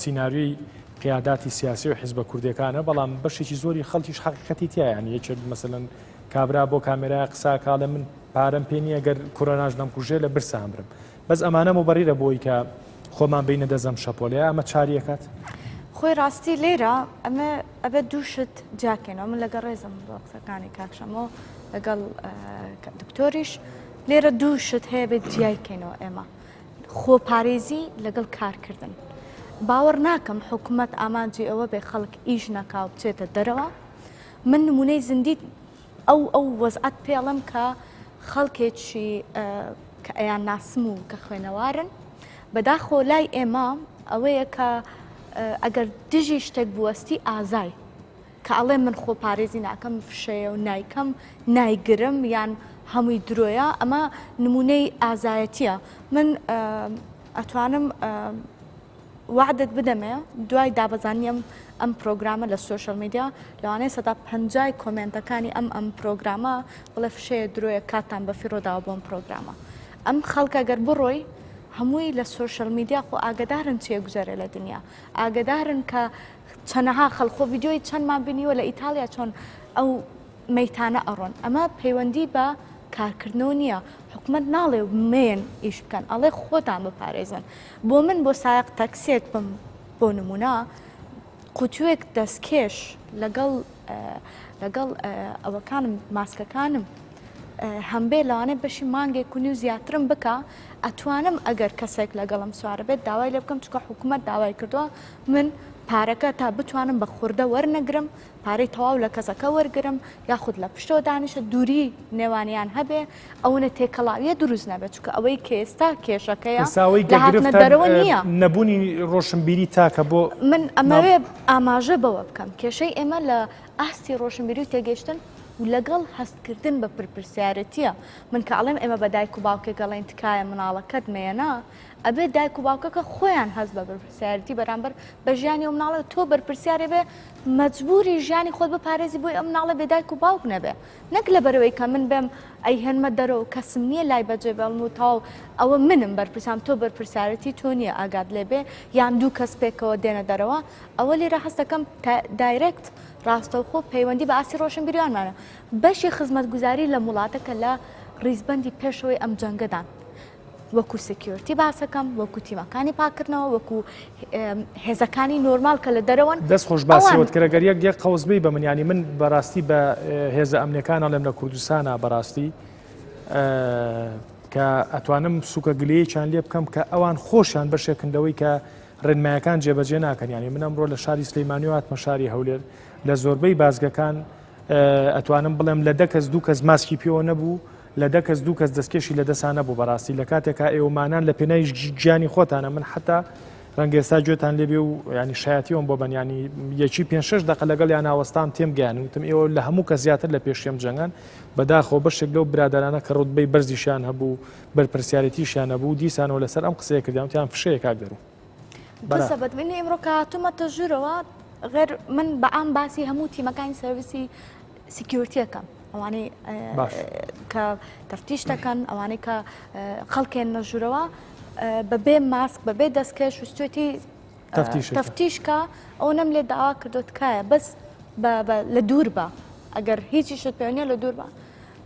S1: سیناریوی قیاداتی سیاسی و حیزبە کوردەکانە بەڵام بەشێکی زۆری خەڵکیش حەقیقەتی تایە یەکێک مەسەلەن کابرا بۆ کامێرای قسا کاڵە من پارەم پێ نییە گەر کۆرۆناژ نەمکوژێ لە برسان برم بەس ئەمانە مبەڕیرە بۆی کە خۆمان بینە دەزەم شەپۆلەیە ئەمە چاریەکەت
S2: خۆی ڕاستی لێرە ئەمە ئەبێ دووشت جاکەینەوە من لەگەڵ ڕێزم بۆ قسەکانی کاکشەمەوە لەگەڵ دکتۆریش لێرە دووشت هەیە بێت جیایکەینەوە ئێمە خۆپارێزی لەگەڵ کارکردن باوەڕ ناکەم حکوومەت ئامانجی ئەوە بێ خەڵک ئیش نەکاو بچێتە دەرەوە من نمونەی زیندیت ئەو وەزعەت پێڵم کە خەڵکێکی کە ئەیان ناسم و کە خوێنەوارن بەداخۆ لای ئێمە ئەوەیە کە ئەگەر دژی شتێک بوەستی ئازای کە ئەڵێ من خۆپارێزی ناکەم فشەیە و نایکەم نایگرم یان هەمووی درۆیە ئەمە نمونەی ئازایەتیە من ئەتوانم وعدت بدەمێ دوای دابەزانیم ئەم پرۆگرامە لە سوۆشەل میدیا لەوانەیە 150 کۆمنتەکانی ئەم پرۆگرامە بڵێ فشەیە درۆیە کاتان بە فیرۆداوە بۆم پرۆگرامە ئەم خەڵکە گەر بڕۆی هەمووی لە سوۆشەل میدیا خۆ ئاگدارن چیە گوزارێ لە دنیا ئاگدارن کە چەنەها خەڵخۆ ڤیددیۆی چەندمان بینیوە لە ئیتالیا چۆن ئەو مەیتانە ئەڕۆن ئەمە پەیوەندی بە کارکردنەوە نییە حکومت ناڵێ مێن ئیش بکەن ئەڵێ خۆتان بپارێزن بۆ من بۆ سایق تەکسێک بم بۆ نمونە قوتووێک دەستکێش لەگەڵ ئەوەکانم ماسکەکانم هەمبێ لەوانێت بەشی مانگێک و زیاترم بکە ئەتوانم ئەگەر کەسێک لەگەڵم سوارە بێت داوای لێ بکەم چکە حکوومەت داوای کردووە من پارەکە تا بتوانم بە خوردە وەرنەگرم پارەی تەواو لە کەسەکە وەرگرم یاخود لە پشتەوە دانیشە دووری نێوانیان هەبێ ئەوەنە تێکەڵاویە دروست نەبێت چکە ئەوەی کە ئێستا کێشەکەیە لە هاتنە دەرەوە نییە
S1: نەبوونی ڕۆشنبیری تاکە بۆ
S2: من ئەمەوێ ئاماژە بەوە بکەم کێشەی ئێمە لە ئاستی ڕۆشنبیری و تێگەیشتن و لەگەڵ هەستکردن بە پرپرسیارەتیە من کە ئەڵێم ئێمە بە دایک و باوکێک گەڵێن تکایە مناڵەکەت مێنا ئەبێ دایک و باوکەکە خۆیان هەست بە بەرپرسیارەتی بەرامبەر بە ژیانی و مناڵە تۆ بەرپرسیارێ بێ مەجبوری ژیانی خۆت بپارێزی بۆی ئەم مناڵە بێ دایک و باوک نەبێ نەک لەبەرەوەی کە من بێم ئەی هەنمە دەرەوە کەسم نییە لای بەجێ بەڵم و تاو ئەوە منم بەرپرسام تۆ بەرپرسیارەتی تۆ نییە ئاگاد لێ بێ یان دوو کەس پێکەوە دێنە دەرەوە ئەوە لێرە هەستەکەم دایرکت ڕاستەوخۆ پەیوەندی بە ئاسی ڕۆشنبیریوانمانە بەشی خزمەتگوزاری لە وڵاتەکە لە ڕیزبەندی پێشەوەی ئەم جەنگەدان وەکو سکیۆرتی باسەکەم وەکو تیمەکانی پاکردنەوە وەکو هێزەکانی نۆرمال کە لە دەرەوەن
S1: دەست خۆش باسیەوەت کرەگەریەک دیێک قەوزبی بە منیانی من بەڕاستی بە هێزە ئەمنیەکانە لەم لە کوردستانە بەڕاستی کە ئەتوانم سوکە گلەیەکیان لێ بکەم کە ئەوان خۆشیان بەشێکندەوەی کە ڕێنمایەکان جێبەجێ ناکەن ینی من ئەمڕۆ لە شاری سلەیمانی و هاتمە شاری هەولێر لە زۆربەی بازگەکان ئەتوانم بڵێم لە 10 کەس 2 کەس ماسکی پێوە نەبوو لە دە کەس دوو کەس دەستکێشی لە دەسانە بوو بەڕاستی لە کاتێکا ئێوەمانان لە پێنای گیانی خۆتانە من حتا ڕەنگە ئێستا گوێتان لێبێ و ینی شایەتیەوەم بۆ بەنیانی یەکی 5-6 دقە لەگەڵ یان هاوەستان تێم گیان وتم ئێوە لە هەموو کە زیاتر لە پێشێم جەنگان بەداخەوە بەشێک لەو برادرانە کە ڕوتبەی بەرزیشان هەبوو بەرپرسیارەتیشیان هەبوو دیسانەوە لەسەر ئەم قسەیە کردیانتیان فشەیە کاک دەرو
S2: بەسەبەت من ئێمڕۆ کاتومەتە ژوورەوە غێر من بەعام باسی هەموو تیمەکانی سەرویسی سیکیورتیەکەم ئەوانەی کە تەفتیش دەکەن ئەوانەی کە خەڵکێن نەژوورەوە بەبێ ماسک بەبێ دەستکەش وستێتی تەفتیشکە ئەو نەم لێ داوا کردو تکایە بەس لە دوور بە ئەگەر هیچی شت پێوانە لە دوور بە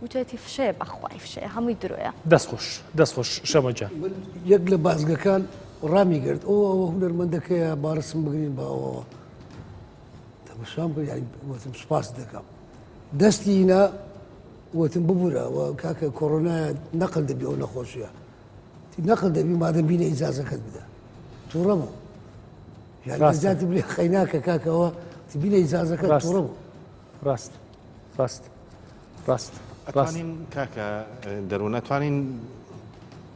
S2: وتێتی فشەیە بەخوای فشەیە هەمووی درۆیە
S1: دەستخۆش شەمەجا
S3: یەک لە بازگەکان ڕامی گرت ئەوە هونەرمەندەکەیە بارسم بگرین باەوە تەمەشام وتم سوپاس دەکەم دەستینا وتم ببوورە کاکە کۆڕۆنایە نەقل دەبی ئەو نەخۆشیە نەقل دەبی مادەم بینە ئیجازەکەت بدە تووڕەبوو یانزیاتی بلێ خەیناکە کاکەوە بینە ئیجازەکەت تووڕەبوو
S1: ڕاست
S4: ئەتوانین کاکە دەرو نەتوانین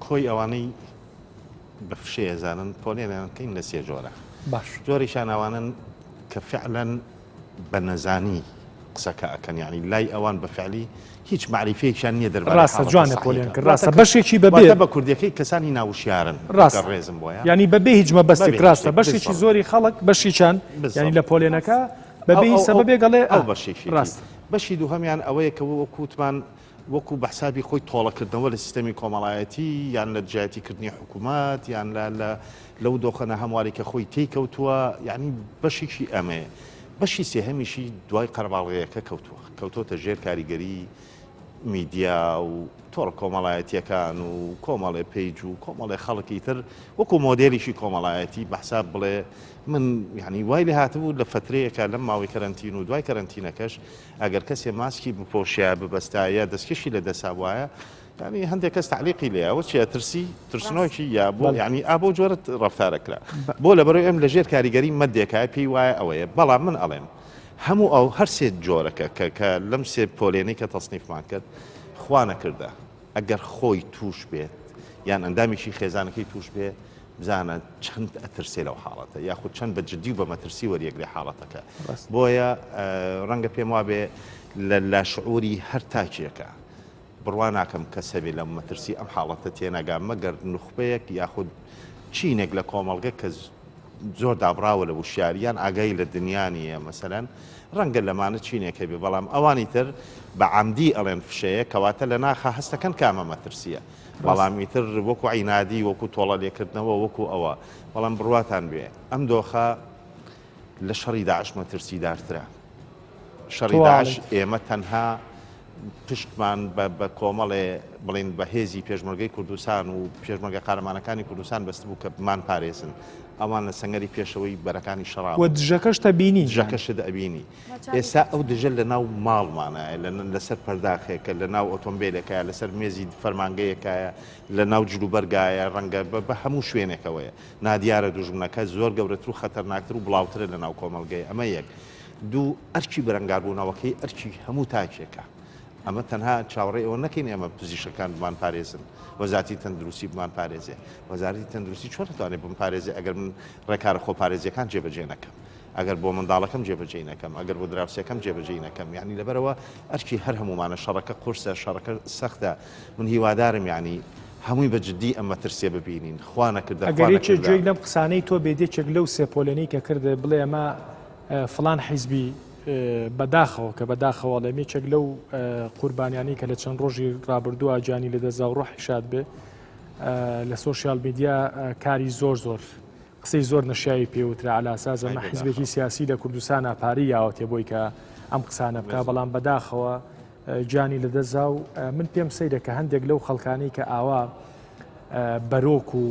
S4: کۆی ئەوانەی بە فشەیە زانن پۆلێنەکەین لە سێ جۆرە
S1: باش
S4: جۆریشان ئەوانن کە فعلەن بە نەزانی قسەکە ئەکەن یعنی لای ئەوان بە فعلی هیچ معریفەیەکیان نییە دەربارەی
S1: ڕاستە جوانە پۆلیان کرد ڕاستە بەشێکی بەبێ
S4: بە کوردیەکەی کەسانی ناوشیارن
S1: ڕاستە
S4: ڕێزم بۆیە
S1: ینی بەبێ هیچ مەبەستێک ڕاستە بەشێکی زۆری خەڵک بەشیچان ینی لە پۆلێنەکە بەبێ هیچ سەبەبێ گەڵێ
S4: ئەو بەشێکی ڕاست بەشی دووهەمیان ئەوەیە کە وەکوتمان وەکو بەحسابی خۆی تۆڵەکردنەوە لە سیستەمی کۆمەڵایەتی یان لە دژایەتیکردنی حکوومەت یان لەو دۆخەنە هەمواری کە خۆی تێکەوتووە یعنی بەشێکی ئەمەیە بەشی سێهەمیشی دوای قەرەباڵغەیەکە کەوتۆتە ژێر کاریگەری میدیا و تۆڕ کۆمەڵایەتیەکان و کۆمەڵێ پیج و کۆمەڵێ خەڵکی تر وەکو مۆدێریشی کۆمەڵایەتی بەحساب بڵێ من یعنی وای لێ هاتبوو لە فترەیەکە لەم ماوەی کەرەنتین و دوای کەرەنتینەکەش ئەگەر کەسێ ماسکی بپۆشیە ببەستایە دەستکەشی لە دەسا وایە ینی هەندێک کەس تعلیقی لێەوە چیە ترسنۆکی یا بۆ ینی ئابۆ جۆرە ڕەفتارەکرا بۆ لەبەرەوەی ئەم لە ژێر کاریگەری مەدێکای پێی وایە ئەوەیە بەڵام من ئەڵێم هەموو ئەو هەر سێ جۆرەکە کە لەم سێ پۆلێنەی کە تەسنیفمان کرد خوا نەکردە ئەگەر خۆی توش بێت یان ئەندامیشی خێزانەکەی توش بێ بزانە چەند ئەترسێ لەو حاڵەتە یاخود چەند بە جددی و بە مەترسی وەریەگرێ حاڵەتەکە بۆیە ڕەنگە پێم وابێ لە لاشعوری هەر تاکیەکە بڕوا ناکەم کە سەبێ لە مەترسی ئەم حاڵەتە تێنەگام مەگەر نخبەیەک یاخود چینێک لە کۆمەڵگە کە زۆر دابراوە لە وشیاریان ئاگای لە دنیاانیە مەسەرەن ڕەنگە لەمانە چینێکە بێ بەڵام ئەوانی تر بە عەمدی ئەڵێن فشەیە کەواتە لە ناخە هەستەکەن کامە مەترسیە بەڵامی تر وەکو عینادی وەکو تۆڵە لێکردنەوە وەکو ئەوە بەڵام بڕواتان بێ ئەم دۆخە لە شەڕی داعش مەترسی دارترە شەڕی داعش ئێمە تەنها پشتمان بە کۆمەڵێ بڵین بە هێزی پێشمەرگەی کوردستان و پێشمەرگە قارەمانەکانی کوردستان بەست بوو کە بمان پارێزن ئەوان لە سەنگەری پێشەوەی بەرەکانی شەڕاوە
S1: و دژەکەش دەبینی
S4: دژەکەشت ئەبینی ئێستا ئەو دژە لە ناو ماڵمانایە لەسەر پەرداخێکە لە ناو ئۆتۆمبیلەکەیە لەسەر مێزی فەرمانگەیەکایە لە ناو جلوبەرگایە ڕەنگە بە هەموو شوێنێکەوەیە نادیارە دوژمنەکە زۆر گەورەتر و خەتەرناکتر و بڵاوترە لە ناو کۆمەڵگەی ئەمە یەک دوو ئەرکی بەرەنگاربوونەوەکەی ئەرکی هەموو تاکێکە ئەمە تەنها چاوەڕێ ئەوە نەکەین ئێمە پزیشکەکان بمان پارێزن وەزارەتی تەندروستی بمان پارێزێ وەزارەتی تەندروستی چۆن دەتوانێت بم پارێزێ ئەگەر من ڕێکارە خۆپارێزیەکان جێبەجێ نەکەم ئەگەر بۆ منداڵەکەم جێبەجێ نەکەم ئەگەر بۆ دراوسەکەم جێبەجێ نەکەم یعنی لەبەرەوە ئەرکی هەر هەمومانە شەڕەکە قورسە شەڕەکە سەختە من هیوادارم یعنی هەمووی بە جددی ئەم مەترسیە ببینین خوا نەکردە
S1: ئەگەریچ گوێی لەم قسانەی تۆ بێدێکێک لەو سێپۆلێنەی کە کردە بڵێ ئەمە فڵان حیزبی بەداخەوە کە بەداخەوە لە مێچێک لەو قوربانیانی کە لە چەند ڕۆژی ڕابردووە جانی لە دەزا و ڕۆحی شاد بێ لە سۆشیال میدیا کاری زۆر قسەی زۆر نەشیایی پێوترا علاساز ئەمە حیزبێکی سیاسی لە کوردستان پاری یاوەتێ بۆی کە ئەم قسانە بکە بەڵام بەداخەوە جانی لە دەزا و من پێم سەیرە کە هەندێک لەو خەڵکانی کە ئاوا بەرۆک و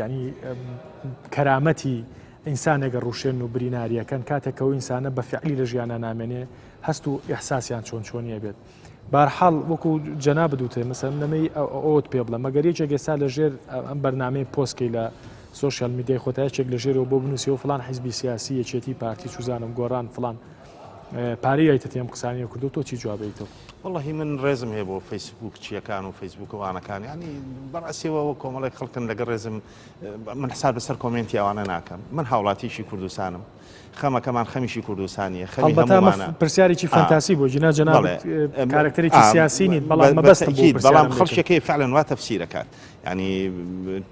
S1: ینی کەرامەتی ئینسانێگە ڕوشێن و بریناریەکەن کاتێکەوە ئینسانە بە فعلی لە ژیانە نامێنێ هەست و ئیحساسیان چۆنیە بێت بارحاڵ وەکو جەنا بدوتێ مەسەن نەمەی ئەوت پێ بڵە مەگەریەکێک ئێستا لە ژێر ئەم بەرنامەی پۆستکەی لە سوۆشیال میدیای خۆتایەکێک لە ژێرەوە بۆ بنووسیەوە فڵان حیزبی سیاسی یەکێتی پارتی چوزانم گۆڕان فڵان پارەی ئەیتە ئەم قسانیە کردو تۆ چی جوابیتەوە؟
S4: والله من ڕێزم هەیە بۆ فەیسبوک چیەکان و فەیسبوک وانەکان ینی بەڕاستیەوە کۆمەڵێک خەڵکن لەگەڵ ڕێزم من حساب بەسەر کۆمنتی ئەوانە ناکەم من هاوڵاتیشی کوردستانم خەمەکەمان خەمیشی کوردستانیە خەمی هەمووانە
S1: پرسیارێکی فەنتاسی بۆ جنا جەناب کارکتەرێکی سیاسی نیت بەڵام مەبەستم
S4: بەڵام خەڵکێکی فعلەن وا تەفسیرەکات ینی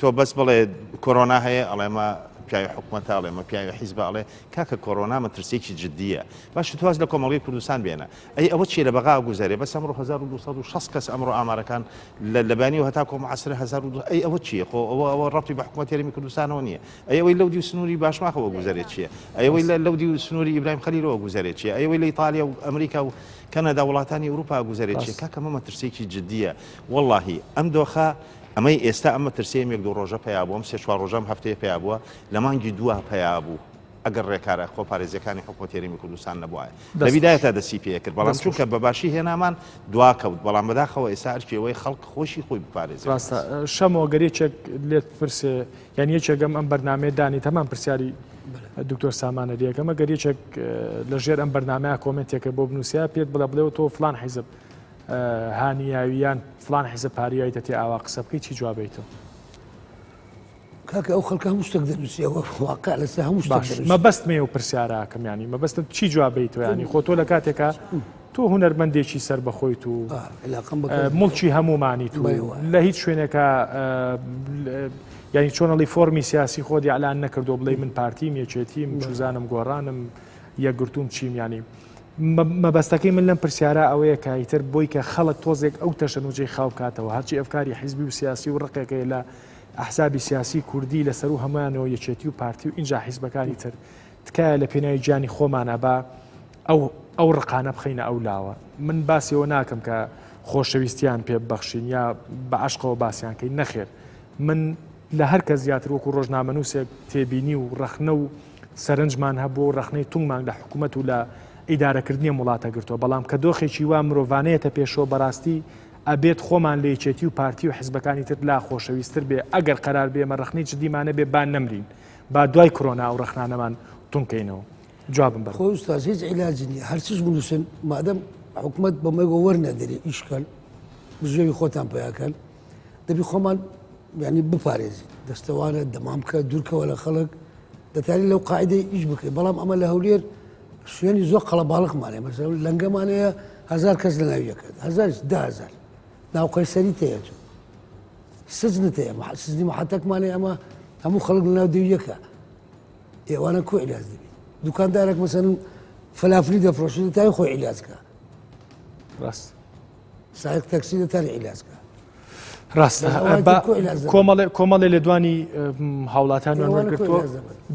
S4: تۆ بەس بڵێ کۆرۆنا هەیە ئەڵێمە پیاوی حکوومەتە ئەڵێمە پیاوی حیزب ئەڵێ کاکە کۆرۆنا مەترسێکی جددیە باش تواز لە کۆمەڵی کوردستان بێنە ئەی ئەوە چیە لە بەغا گوزارێ بەس ئەمڕۆ 1260 کەس ئەمڕۆ ئامارەکان لە بانی و هەتا کۆمە عەسرە 1200 ئەی ئەوە چییە خۆ ئەوە ڕەبتی بە حکوومەت هەرێمی کوردستانەوە نییە ئەوەی لەودی و سنووری باشماخەوە گوزارێت چییە ئەوەی لەودی و سنووری ئیبراهیم خەلیلەوە گوزارێت چییە ئەوەی لە ئیتالیا و ئەمریکا و کەنەدا وڵاتانی ئەوروپا گوزارێت چییە کاکە مە مەترسێکی جددیە واللهی ئەم دۆخە ئەمەی ئێستا ئەمە ترسێم یەک دو ڕۆژە پیا بووم سێ چوار ڕۆژەم هەفتەیە پیا بووە لە مانگی دووە پیا بوو ئەگەر ڕێکارە خۆ پارێزیەکانی حکوومەت هەرێمی کوردستان نەبووە لە بیدایەتە دەستی پێ کرد بەڵام چونکە بەباشی هێنامان دواکەوت بەڵام بەداخەوە ئێستا هەرکیەوەی خەڵک خۆشی خۆی بپارێزێت
S1: ڕاستە شەمەوە گەرێکێک لێت پرسێ یان یەکێکم ئەم بەرنامەیە دانی تەمان پرسیاری دکتۆر سامانە دیەکەمە گەرێکێک لەژێر ئەم بەرنامەیە کۆمنتێکە بۆ بنووسیا پێت بڵێ بڵێەوە تۆ فلان حیزب هانیاویان فلان حیزب پاریاییتە تێ ئاوا قسە بکەی چی جوابیتەوە؟
S3: کاکە ئەو خەڵکە هەموو شتێک دەنووسیەوە واقع لەسەر هەموو شتێک
S1: مەبەست مێ و پرسیاراکەم ینی مەبەستت چی جوابیتەوە ینی خۆ تۆ لە کاتێکە تۆ هونەرمەندێکی سەر بەخۆیت و مڵکی هەمومانی تو لە هیچ شوێنێکە ینی چۆنەڵی فۆرمی سیاسی خۆ دیعلان نەکردو بڵێ من پارتیم یەکێتیم چوزانم گۆڕانم یەکگرتووم چیم ینی مەبەستەکەی من لەم پرسیارە ئەوەیە کە ئیتر بۆی کە خەڵک تۆزێک ئەو تەشەنوجەی خاو کاتەوە هەرچی ئەفکاری حیزبی و سیاسی و ڕقێکەیە لە ئەحزابی سیاسی کوردی لەسەر و هەمویانەوە یەکێتی و پارتی و اینجا حیزبەکانی تر تکایە لە پێناوی گیانی خۆمانە بە ئەو ڕقانە بخەینە ئەو لاوە من باسیەوە ناکەم کە خۆشەویستیان پێ ببەخشین یا بە عشقەوە باسییان کەی نەخێر من لە هەر کە زیاتر وەکو ڕۆژنامەنووسێک تێبینی و ڕەخنە و سەرنجمان هەبوو ڕەخنەی توممان لە حکوومەت و لە ئیدارەکردنی وڵاتە گرتووە بەڵام کە دۆخێکی وا مرۆڤانەیەتە پێشەوە بەڕاستی ئەبێت خۆمان لە یەکێتی و پارتی و حیزبەکانی تر لا خۆشەویستتر بێ ئەگەر قەرار بێمە ڕەخنەی جدیمانە بێ با نەمرین با دوای کۆرۆنا و ڕەخنانەمان تونکەینەوە جوابم بەر
S3: خۆ ئوستاز هیچ عیلاجی نییە هەرچیش بنووسن مادەم حکوومەت بەمەگە وەرنەدەری ئیشکەن بژێوی خۆتان پیاکەن دەبی خۆمان ینی بپارێزی دەستەوانە دەمامکە دوورکەوە لە خەڵک دەتاری لەو قاعدەی ئیش بکەی بەڵام ئەمە لە هەولێر شوێنی زۆر قەڵەباڵغمانێ مەسەڵ لەنگەمانەیە 1000 کەس لە ناویەکەت 10,000 ناوقەی سەری تەیە سزنت هەیە سزنی محەتەکمانێ ئەمە هەموو خەڵک لە ناو دەویەکە ئێوانە کۆ عیلاج دەبی دوکاندارێک مەسەن فلافلی دەفرۆشی دەتای خۆی عیلازکە
S1: ڕاست
S3: سایق تەکسی دەتاری عیلازکە
S1: ڕاستە کۆمەڵێ لێدوانی هاوڵاتیان وەرگرتووە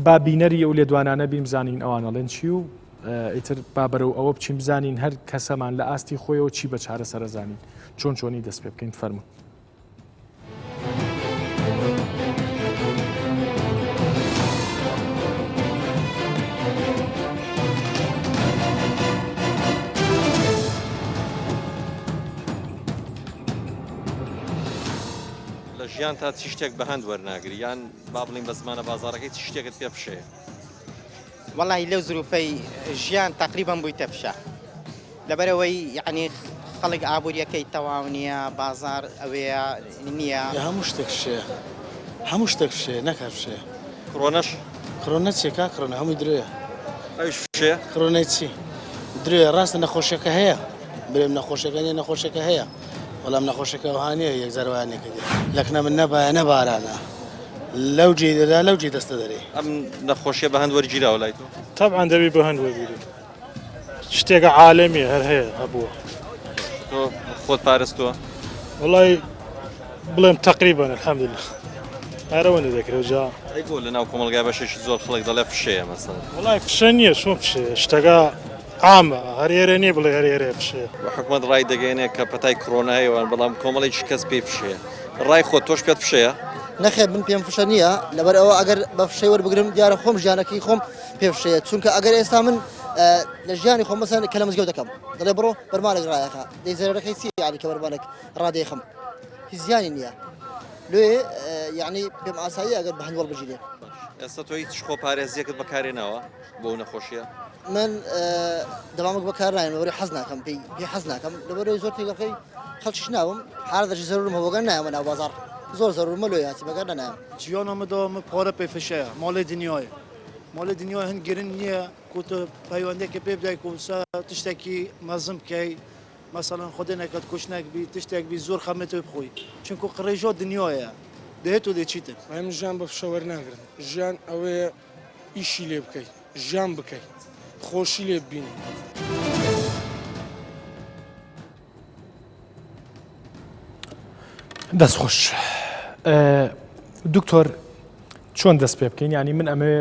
S1: با بینەری ئەو لێدوانانە بیم بزانین ئەوانەڵێن چی و ئیتر با بەرەو ئەوە بچین بزانین هەر کەسەمان لە ئاستی خۆیەوە چی بە چارە سەرزانین چۆنی دەست پێ بکەین فەرمو
S5: ژیان تا چی شتێک بە هەند وەرناگری یان با بڵین بە زمانە بازاڕەکەی چی شتێکت پێ بشێ
S6: وەڵی لەو زروفەی ژیان تقریبان بووی تەفشە لەبەرەوەی یعنی خەڵک ئابوووریەکەی تەواو نییە بازار ئەوەیە نییە
S7: هەموو شتێک شێ هەموو شتێک شێ نەکات شێ
S5: کڕۆنەش
S7: کڕۆنە چێکا کڕۆنە هەمووی درێە
S5: ئەوش شێ
S7: کڕۆنەی چی درێ ڕاستە نەخۆشیەکە هەیە برێم نەخۆشەکە نیە نەخۆشەکە هەیە بەڵام نەخۆشەکە هاانەیە یەک زەروانێکە دی لەکنە من نەبایە نەبارانە لەو جێدا لەو جێ دەستە دەرێ
S5: ئەم نەخۆشیە بە هەند وەرگیراوە لای تۆ
S8: طبعا دەبی بە هەند وەرگیری شتێکە عالەمی هەر هەیە هەبووە
S5: تۆ خۆت پارێزتووە
S8: وڵی بڵێم تقریبا الحەمدلله هەرەوەنە دەکرێت جا
S5: ئەی بۆ لە ناو کۆمەلگای بەشێکی زۆر خەڵک دەڵێ فشەیە مەسەڵ
S8: وڵی فشە نییە چۆن فشێ شتەکە عامە هەرێرە نییە بڵێ هەرێرە فشێ
S5: بە حکومەت ڕای دەگەێنێت کە پەتای کڕۆنایەوەن بەڵام کۆمەڵێکی کەس پێی فشەیە ڕای خۆت تۆش پێت فشەیە
S9: نەخێر من پێم فشە نییە لەبەر ئەوە ئەگەر بە فشەی وەربگرم دیارە خۆم ژیانەکەی خۆم پێ فشەیە چونکە ئەگەر ئێستا من لە ژیانی خۆم مەسەن کە لە مزگەوت دەکەم دەڵێ بڕۆ بەرمانێک ڕایەکە دەی زەرەکەی چی یعنی کە بەرمانێک ڕادەیەخم هیچ زیانی نییە لێ یعنی پێم ئاسایی ئەگەر بە هەند وەربژینێ
S5: ئێستا تۆ هیچ خۆ پارێزیەکەت بەکارێنەوە بۆ ئەو نەخۆشیە؟
S9: من دەمامک بەکار نایم لەبەرەوەی حەز ناکەم پێی حەز ناکەم لەبەرەوەی زۆر تێگەکەی خەڵکیش ناوم حالەتەشی زەرورم هەبووگەن نایەوە ناو بازار زۆر زەرورمە لۆ یاتی بەکار نایم
S7: جیۆنەمەدەوە پۆرە پێفشەیە ماڵی دنیاە ماڵی دنیای هەن گرن نییە کوتە پەیوەندێکە پێ بدای کوسا تشتێکی مەزم بکەی مەسەڵەن خودێنەکەت کوشنێک بی تشتێک بی زۆر خەمێتەوەی بخۆی چونکو قڕێژۆ دنیاە دەهێت و دەچیتە
S8: ئەم ژیان بە فشەوەر ناگرن ژیان ئەوەیە ئیشی لێ بکەیت ژیان بکەیت خۆشی لێ ببینی
S1: دەستخۆش دکتۆر چۆن دەست پێ بکەین ینی من ئەمێ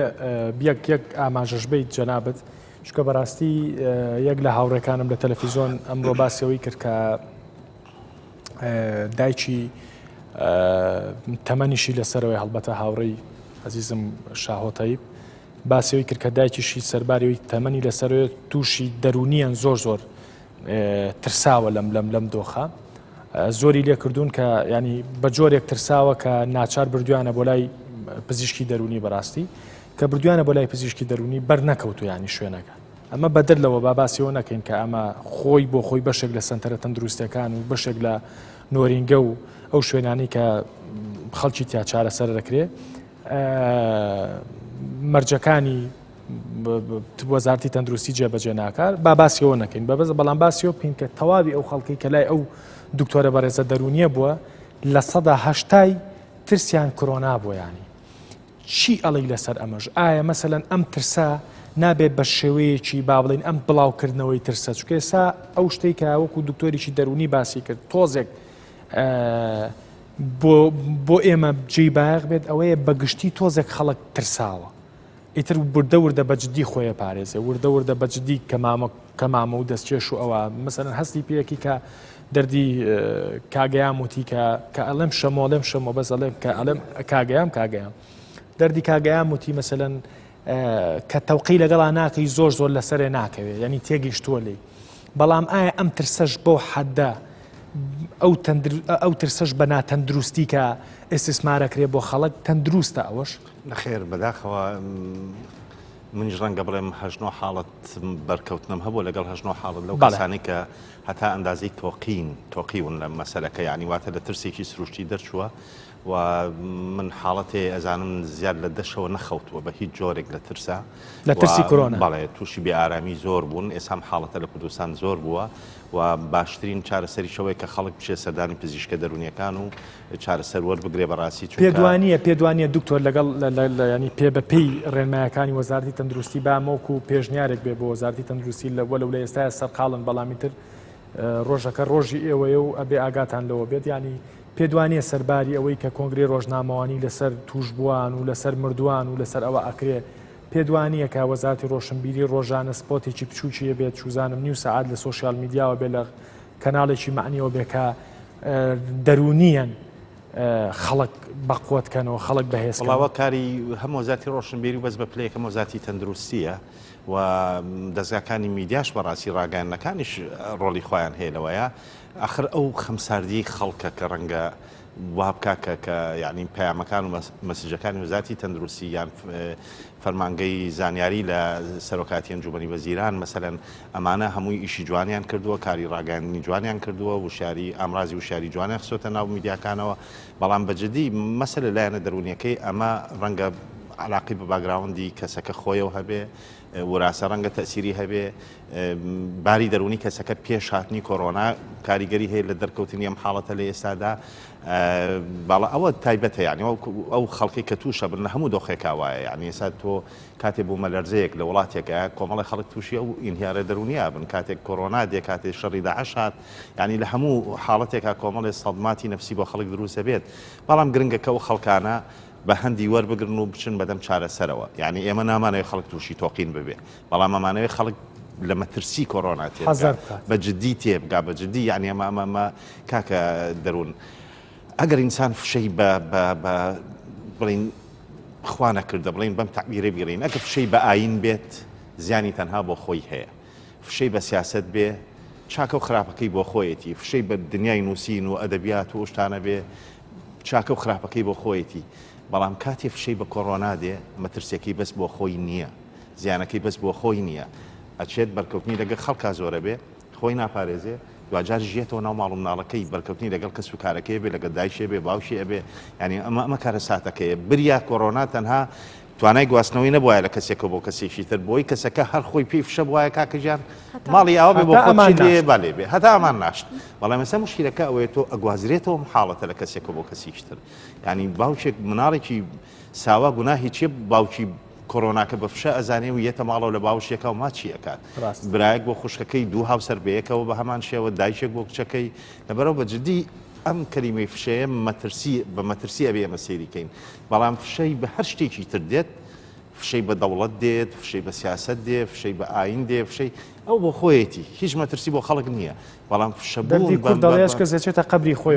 S1: یەک ئاماژەش بیت جەنابەت چکە بەڕاستی یەک لە هاوڕێکانم لە تەلەڤیزۆن ئەمڕۆ باسیەوەی کرد کە دایکی تەمەنیشی لەسەرەوەی هەڵبەتە هاوڕێی عەزیزم شاهۆتەیب باسیەوەی کرد کە دایکیشی سەرباریەوەی تەمەنی لەسەرەوەی تووشی دەرونیان زۆر ترساوە لەم دۆخە زۆری لێ کردوون کە ینی بە جۆرێک ترساوە کە ناچار بردویانە بۆ لای پزیشکی دەرونی بەڕاستی کە بردویانە بۆ لای پزیشکی دەرونی بەر نەکەوتو ینی شوێنەکە ئەمە بەدەر لەوە باباسیەوە نەکەین کە ئەمە خۆی بۆ خۆی بەشێک لە سنتەرە تەندروستەکان و بەشێک لە نۆرینگە و ئەو شوێنانی کە خەڵکی تیا چارەسەر دەکرێت مەرجەکانی وەزارەتی تەندروستی جێبەجێ ناکات باباسیەوە نەکەین بەڵام باسیەوە بکەین کە تەواوی ئەو خەڵکی کە لای ئەو دکتۆرە بەڕێزە دەرونیە بووە لە 180 ترسیان کۆرۆنا بووە ینی چی ئەڵی لەسەر ئەمەش ئایا مەسەلەن ئەم ترسا نابێت بە شێوەیەکی با بڵین ئەم بڵاوکردنەوەی ترسە چکە ئێستا ئەو شتێک کە وەکو دکتۆریی دەرونی باسی کرد تۆزێک بۆ ئێمە جێی باغ بێت ئەوەیە بەگشتی تۆزێک خەڵک ترساوە ئیتر وردە وردە بەجددی خۆیە پارێزێ وردە وردە بەجددی کەمامە و دەستچێش و ئەوە مەسەلەن هەستی پێیەکی کە دەردی کاگەیان وتی کە ئەڵێم شەمۆڵێم شەمۆ بەس ئەڵێم کە ئەڵێم کاگەیام دەردی کاگەیان وتی مەسەلەن کە تەوقی لەگەڵا ناکەی زۆر لەسەرێ ناکەوێت ینی تێگەیشتووە لێ بەڵام ئایا ئەم ترسەش بۆ حەددا ئەو ترسەش بە ناتەندروستی کە ئێستسمارەکرێ بۆ خەڵک تەندروستە ئەوەش
S4: نەخێر بەداخەوە منیش ڕەنگە بڵێم هەژنۆ حاڵەت بەرکەوتنم هەبوو لەگەڵ هەژنۆ حاڵت لەو کەسانی کە هەتا ئەندازەی تۆقیون لە مەسەلەکە یعنی واتە لە ترسێکی سروشتی دەرچووە و من حاڵەتێ ئەزانم زیاد لە دەشەوە نەخەوتووە بە هیچ جۆرێک لە ترسا
S1: لە ترسی کۆرۆنا
S4: بەڵێ تووشی بێئارامی زۆر بوون ئێسام حاڵەتە لە کوردستان زۆر بووە و باشترین چارەسەری شەوەیە کە خەڵک بچێ سەردانی پزیشکە دەرونیەکان و چارەسەر وەربگرێ بەڕاستی
S1: پێدوانیە دکتۆر لەگەڵ ینی پێ بەپێی ڕێنمایەکانی وەزارەتی تەندروستی بامۆک و پێشنیارێک بێ بۆ وەزارەتی تەندروستی لەوە لە ئێستا سەرقاڵن بەڵامی تر ڕۆژەکە ڕۆژی ئێوەیە و ئەبێ ئاگاتان لەوە بێت ینی پێدوانیە سەرباری ئەوەی کە کۆنگری ڕۆژنامەوانی لەسەر توشبووان و لەسەر مردووان و لەسەر ئەوە ئەکرێ پێدوانیە کە وەزارەتی ڕۆشنبیری ڕۆژانە سپۆتێکی بچووکیە بێت چوزانم نیو سەعات لە سۆشیال میدیاوە بێ لە کەناڵێکی معنیەوە بێ کە دەرونیان خەڵک بەقوتکەنەوە خەڵک بەهێز
S4: بڵاوە کاری هەموو وەزارەتی ڕۆشنبیری بەس بە پلەیەکە وەزارەتی تەندروستیە و دەستگاکانی میدیاش بەڕاستی ڕاگەیاندنەکانیش ڕۆڵی خۆیان هەیە لەوەیە ئاخر ئەو خەمساردی خەڵکە کە ڕەنگە وابکاکە کە یعنی پەیامەکان و مەسیجەکانی وەزارەتی تەندروستی یان فەرمانگەی زانیاری لە سەرۆکاتی ئەنجومەنی وەزیران مەسەلەن ئەمانە هەمووی ئیشی جوانیان کردووە کاری ڕاگەیاندنی جوانیان کردووە وشاری ئامڕازی وشاری جوانیان خسۆتە ناو میدیاکانەوە بەڵام بەجددی مەسەلە لایەنە دەرونیەکەی ئەمە ڕەنگە علاقی بە باگراوندی کەسەکە خۆیەوە هەبێ وراثە ڕەنگە تەسیری هەبێ باری دەرونی کەسەکە پێش هاتنی کۆڕۆنا کاریگەری هەیە لە دەرکەوتنی ئەم حاڵەتە لە ئێستادا باڵا ئەوە تایبەتە یعنی ئەو خەڵکی کە تووشە بن هەموو دۆخێکا وایە یعنی ئێستا تۆ کاتێ بوو مەلەرزەیەک لە وڵاتێکە کۆمەڵی خەڵک تووشی ئەو ئینهیارە دەرونیە بن کاتێک کۆڕۆنا دێ کاتێک شەڕی داعش هات یعنی لە هەموو حاڵەتێکا کۆمەڵی سەدماتی نەفسی بۆ خەڵک دروستە بێت بەڵام گرنگەکە ئەو خەڵکانە بە هەندی وەربگرن و بچن بەدەم چارەسەرەوە یعنی ئێمە نامانەوێت خەڵک تووشی تۆقین ببێ بەڵام ئەمانەوێت خەڵک لە مەترسی کۆڕۆنا تێ بە جددی تێبگا بە جددی یعنی ئەمە کاکە دەروون ئەگەر ئینسان فشەی بە بڵین خوا نەکردە بڵین بەم تعبیرە بگرین ئەگە فشەی بە ئاین بێت زیانی تەنها بۆ خۆی هەیە فشەی بە سیاست بێ چاکە و خراپەکەی بۆ خۆیەتی فشەی بە دنیای نووسین و ئەدەبیات و شتانە بێ چاکە و خراپەکەی بۆ خۆیەتی بەڵام کاتێ فشەی بە کۆڕۆنا دێ مەترسیەکەی بەس بۆ خۆی نییە زیانەکەی بەس بۆ خۆی نییە ئەچێت بەرکەوتنی لەگەڵ خەڵکا زۆرە بێ خۆی ناپارێزێ دوجار ژێتەوە ناو ماڵ و مناڵەکەی بەرکەوتنی لەگەڵ کەس و کارەکەی بێ لەگەڵ دایشێ بێ باوشێ ئەبێ ینی ئەمە کارە ساتەکەیە بریا کۆڕۆنا تەنها توانای گواستنەوەی نەبووە لە کەسێکە بۆ کەسێکی تر بۆی کەسەکە هەر خۆی پێی فشە بواە کاکەجان ماڵی ئەوە بێ بۆ خۆی لێ بالێ بێ هەتا ئەمان ناشت بەڵام ئێستا مشکلەکە ئەوەیە تۆ ئەگوازرێتەوە حاڵەتە لە کەسێکە بۆ کەسیشتر ینی باوچێک مناڵێکی ساوا گوناهی چێ باوکی کۆڕۆناکە بە فشە ئەزانێ و یەتە ماڵەوە لە باوشێکە و ماچیەکات برایەک بۆ خوشکەکەی دوو هاوسەر بەیەکەوە بە هەمان شێوە دایشێک بۆ کچەکەی لەبەرەوە بە جدی ئەم کەلیمەی فشەیە بە مەترسی ئەبێ ئەمە سێریکەین بەڵام فشەی بە هەر شتێکی تر دێت فشەی بە دەوڵەت دێت فشەی بە سیاست دێ فشەی بە ئاین دێ فشەی ئەو بۆ خۆیەتی هیچ مەترسی بۆ خەڵک نییە بەڵام فشەبوون
S1: دەڵێش کە زێچێتە قبری خۆی